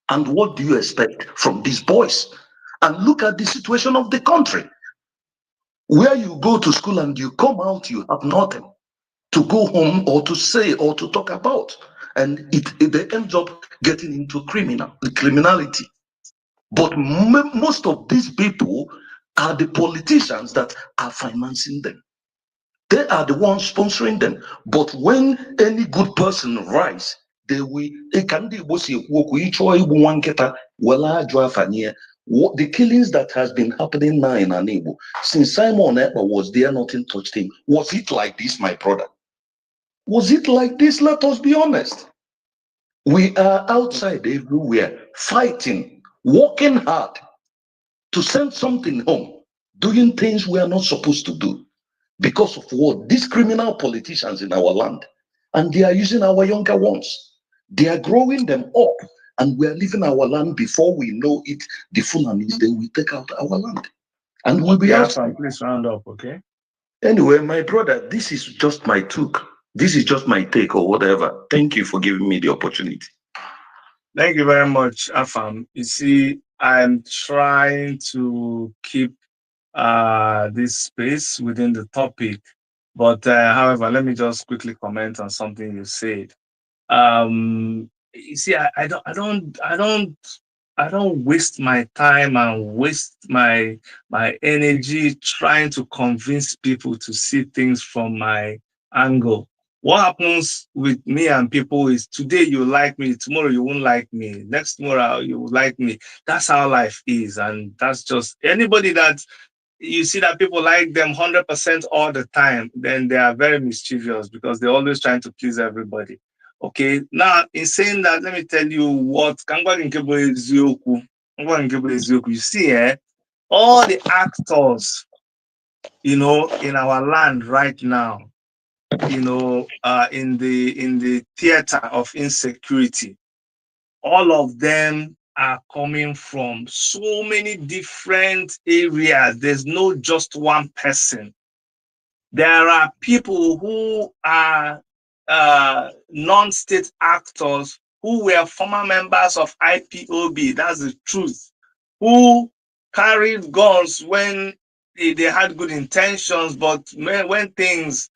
And what do you expect from these boys? And look at the situation of the country, where you go to school and you come out, you have nothing to go home or to say or to talk about. And they end up getting into criminality. But most of these people are the politicians that are financing them. They are the ones sponsoring them. But when any good person rise, they will. The killings that has been happening now in Anibo, since Simon Ekpa was there, nothing touched him. Was it like this, my brother? Was it like this? Let us be honest. We are outside everywhere, fighting, working hard to send something home, doing things we are not supposed to do because of what? These criminal politicians in our land. and they are using our younger ones. They are growing them up, and we are leaving our land before we know it. The Fulanis, they will take out our land, and we'll be Okay, out. Afam, please round up, okay? Anyway, my brother, this is just my took. This is just my take or whatever. Thank you for giving me the opportunity. Thank you very much, Afam. You see, I'm trying to keep this space within the topic, but however, let me just quickly comment on something you said. You see, I don't waste my time and waste my energy trying to convince people to see things from my angle. What happens with me and people is today you like me, tomorrow you won't like me, next tomorrow you will like me. That's how life is, and that's just anybody that you see that people like them 100% all the time, then they are very mischievous because they're always trying to please everybody. Okay, now in saying that, let me tell you what you see, all the actors, in our land right now, in the theater of insecurity, all of them are coming from so many different areas. There's no just one person. There are people who are non-state actors who were former members of IPOB. That's the truth. Who carried guns when they had good intentions, but when things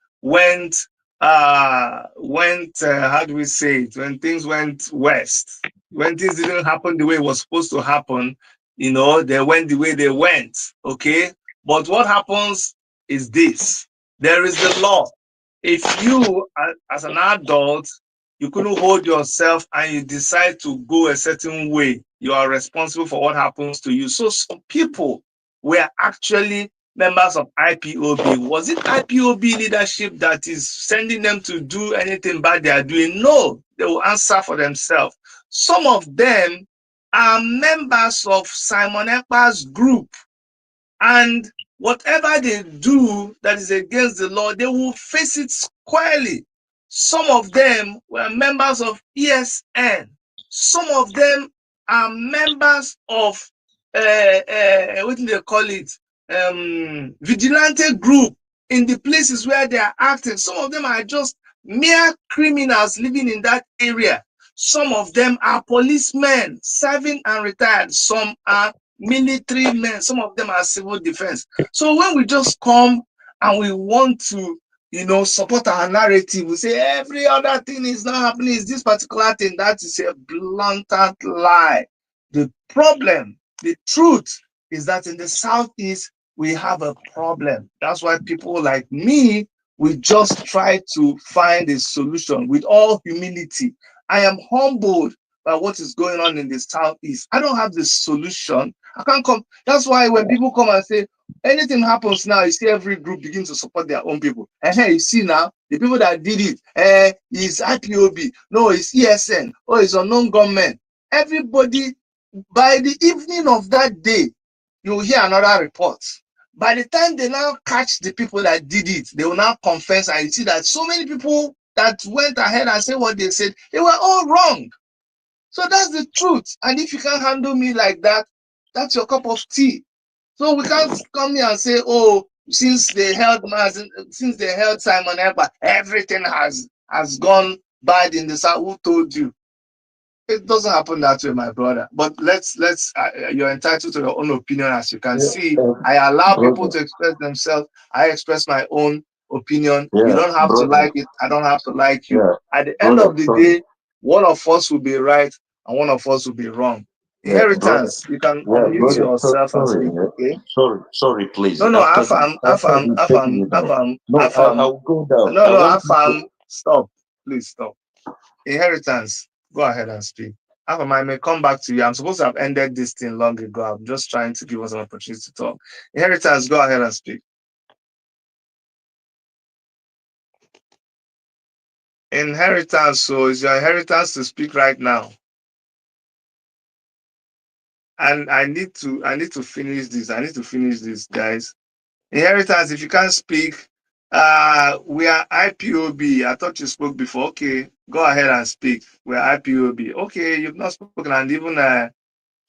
how do we say it? When things went west, when things didn't happen the way it was supposed to happen, they went the way they went. Okay, but what happens is this: there is the law. If you, as an adult, you couldn't hold yourself and you decide to go a certain way, you are responsible for what happens to you. So some people were actually members of IPOB. Was it IPOB leadership that is sending them to do anything bad they are doing? No, they will answer for themselves. Some of them are members of Simon Ekpa's group, and whatever they do that is against the law, they will face it squarely. Some of them were members of ESN. Some of them are members of what do they call it? Vigilante group in the places where they are acting. Some of them are just mere criminals living in that area. Some of them are policemen serving and retired. Some are military men. Some of them are civil defense. So when we just come and we want to, support our narrative, we say every other thing is not happening. Is this particular thing? That is a blatant lie. The problem, the truth, is that in the Southeast, we have a problem. That's why people like me, we just try to find a solution with all humility. I am humbled by what is going on in the Southeast. I don't have the solution. I can't come. That's why when people come and say, anything happens now, you see every group begin to support their own people. And here you see now, the people that did it, is IPOB. No, it's ESN. Oh, it's unknown government. Everybody, by the evening of that day, you will hear another report. By the time they now catch the people that did it, they will now confess, and you see that so many people that went ahead and said what they said, they were all wrong. So that's the truth. And if you can't handle me like that, that's your cup of tea. So we can't come here and say, oh, since they held Simon Ekpa, everything has gone bad in the South. Who told you? It doesn't happen that way, my brother. But you're entitled to your own opinion. As you can see, I allow people to express themselves. I express my own opinion. You don't have to like it. I don't have to like you. At the end of the day, one of us will be right and one of us will be wrong. Inheritance, you can unmute yourself and speak, okay? Sorry, please. No, After Afam, you take me down. No, Afam. I'll go down. No, I want you Afam, stop. Please stop. Inheritance, go ahead and speak. Afam, I may come back to you. I'm supposed to have ended this thing long ago. I'm just trying to give us an opportunity to talk. Inheritance, go ahead and speak. Inheritance, so is your inheritance to speak right now? And I need to finish this. I need to finish this, guys. Inheritance, if you can't speak, We are IPOB. I thought you spoke before. Okay, go ahead and speak. We are IPOB. Okay, you've not spoken, and even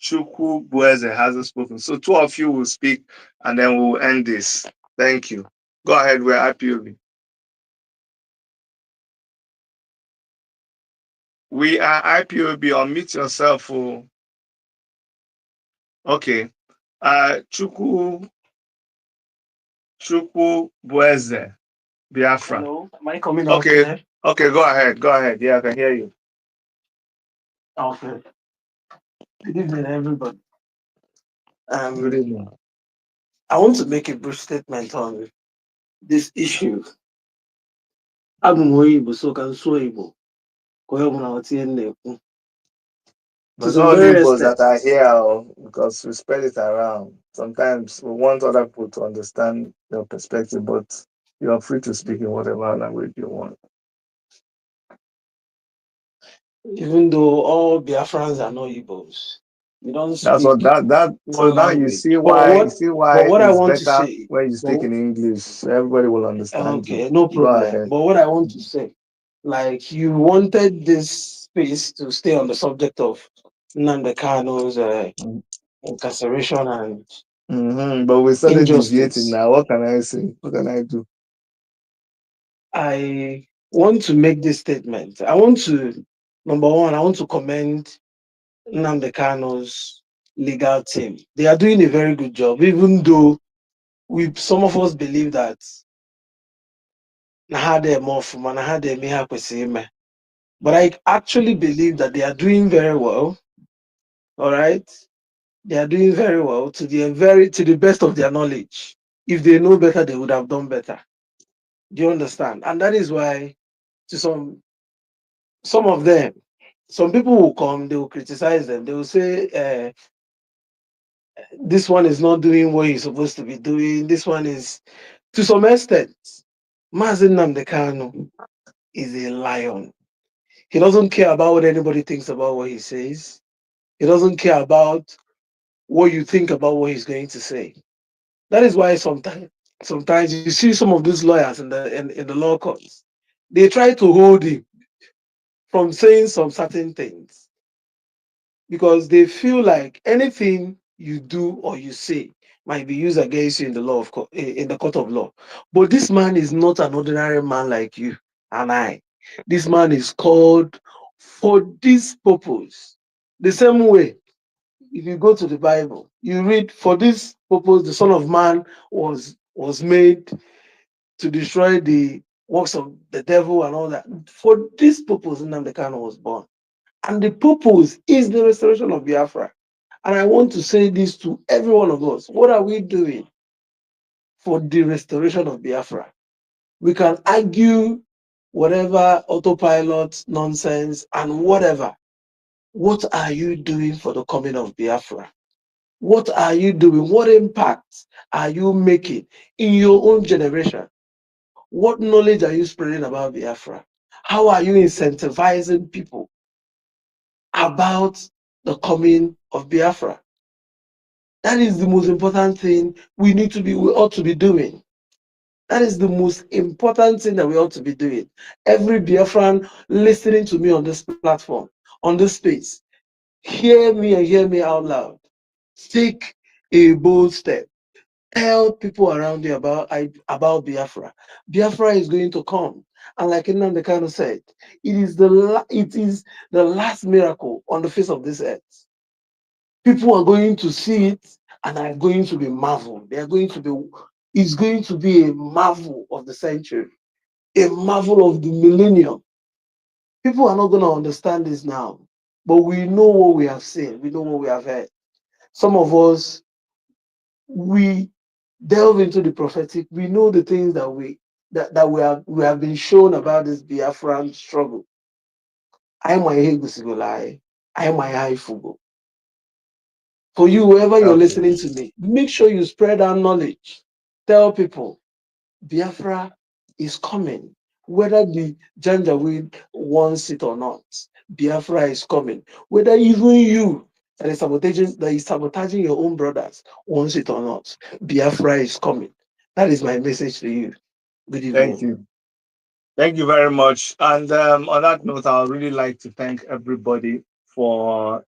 Chukwu Bueze hasn't spoken. So two of you will speak, and then we'll end this. Thank you. Go ahead. We are IPOB. We are IPOB. Unmute yourself. Oh. Okay. Chukwu Bueze, Biafra. Hello, am I coming out Okay. clear? Okay, go ahead. Go ahead. Yeah, I can hear you. Okay. Good evening, everybody. Good Um, evening. I want to make a brief statement on this issue. Abụ m onye Igbo, so ka m sụọ Igbo ka onye ọbụla ghọta ihe m na-ekwu. To But some not only very Igbos that extent, are here, oh, because we spread it around. Sometimes we want other people to understand your perspective, but you are free to speak in whatever language you want. even though all Biafrans are not Igbos, we don't That's what speak that so one now you language. see why But what I it's want to better say, when you but speak in English, so everybody will understand you. okay, no Go problem. ahead. But what I want to say, like you wanted this space to stay on the subject of Nnamdi Kanu's incarceration and But we started deviating injustice. now. What can I say? What can I do? I want to make this statement. I want to, number one, I want to commend Nnamdi Kanu's legal team. They are doing a very good job, even though we some of us believe that na ha dị eme ọfụma, na ha dị eme ihe ha kwesịrị ime. But I actually believe that they are doing very well. All right, they are doing very well to the best of their knowledge. If they know better, they would have done better. Do you understand? And that is why, to some of them, some people will come, they will criticize them. They will say, "This one is not doing what he's supposed to be doing. This one is," to some extent, Mazi Nnamdi Kanu is a lion. He doesn't care about what anybody thinks about what he says. He doesn't care about what you think about what he's going to say. That is why sometimes you see some of these lawyers in the law courts, they try to hold him from saying some certain things because they feel like anything you do or you say might be used against you in the in the court of law. But this man is not an ordinary man like you and I. This man is called for this purpose. The same way, if you go to the Bible, you read, for this purpose the Son of Man was made to destroy the works of the devil and all that. For this purpose, Nnamdi Kanu was born. And the purpose is the restoration of Biafra. And I want to say this to every one of us. What are we doing for the restoration of Biafra? We can argue whatever autopilot nonsense and whatever. What are you doing for the coming of Biafra? What are you doing? What impact are you making in your own generation? What knowledge are you spreading about Biafra? How are you incentivizing people about the coming of Biafra? That is the most important thing we ought to be doing. That is the most important thing that we ought to be doing. Every Biafran listening to me on this platform, on this space, hear me and hear me out loud. Take a bold step. Tell people around you about Biafra. Biafra is going to come. And like Nnamdi Kanu said, it is the last miracle on the face of this earth. People are going to see it and are going to be marveled. It's going to be a marvel of the century, a marvel of the millennium. People are not going to understand this now, but we know what we have seen, we know what we have heard. Some of us, we delve into the prophetic, we know the things that we have been shown about this Biafran struggle. I am my Hegusigolai, I am my Haifugo. For you, whoever you're Okay. listening to me, make sure you spread our knowledge. Tell people Biafra is coming, whether the Janjaweed wants it or not. Biafra is coming, whether even you that is sabotaging your own brothers wants it or not. Biafra is coming. That is my message to you. Good Thank evening. you. Thank you very much. And on that note, I would really like to thank everybody for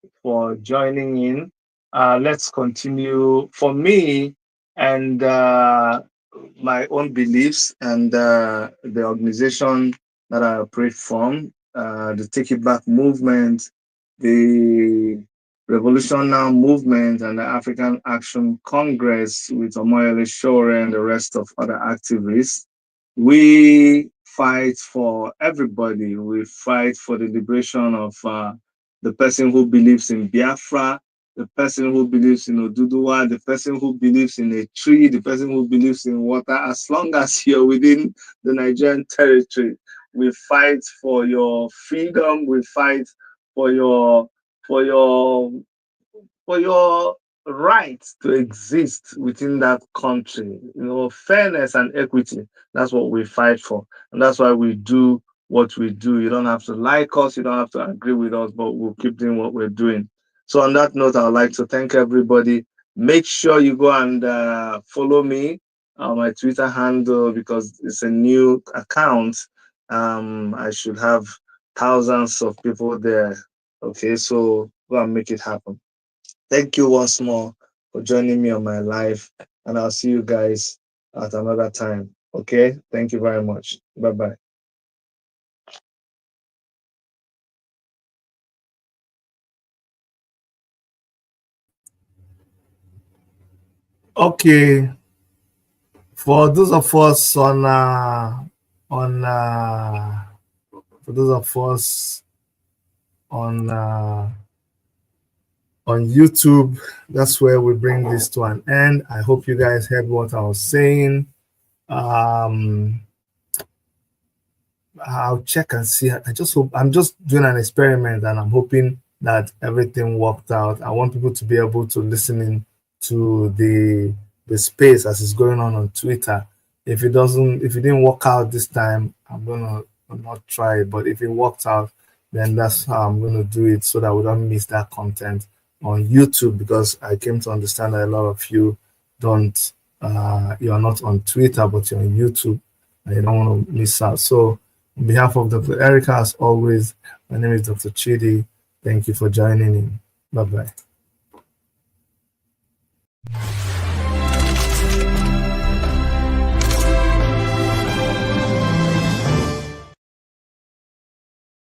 joining in. Let's continue. For me and my own beliefs and the organization that I operate from, the Take It Back movement, the Revolution Now movement, and the African Action Congress with Omoyele Sowore and the rest of other activists. We fight for everybody. We fight for the liberation of the person who believes in Biafra, the person who believes in Oduduwa, the person who believes in a tree, the person who believes in water. As long as you're within the Nigerian territory, we fight for your freedom. We fight for your for your for your right to exist within that country. Fairness and equity. That's what we fight for. And that's why we do what we do. You don't have to like us, you don't have to agree with us, but we'll keep doing what we're doing. So, on that note, I'd like to thank everybody. Make sure you go and follow me on my Twitter handle because it's a new account. I should have thousands of people there. Okay, so go and make it happen. Thank you once more for joining me on my live, and I'll see you guys at another time. Okay? Thank you very much. Bye bye. Okay, for those of us on for those of us on YouTube, that's where we bring this to an end. I hope you guys heard what I was saying. I'll check and see. I just hope I'm just doing an experiment and I'm hoping that everything worked out. I want people to be able to listen in to the space as it's going on Twitter. If it didn't work out this time, I'm gonna not try it. But if it worked out, then that's how I'm gonna do it so that we don't miss that content on YouTube because I came to understand that a lot of you don't you're not on Twitter but you're on YouTube and you don't want to miss out. So on behalf of Dr. Erica, as always, my name is Dr. Chidi. Thank you for joining in. Bye bye.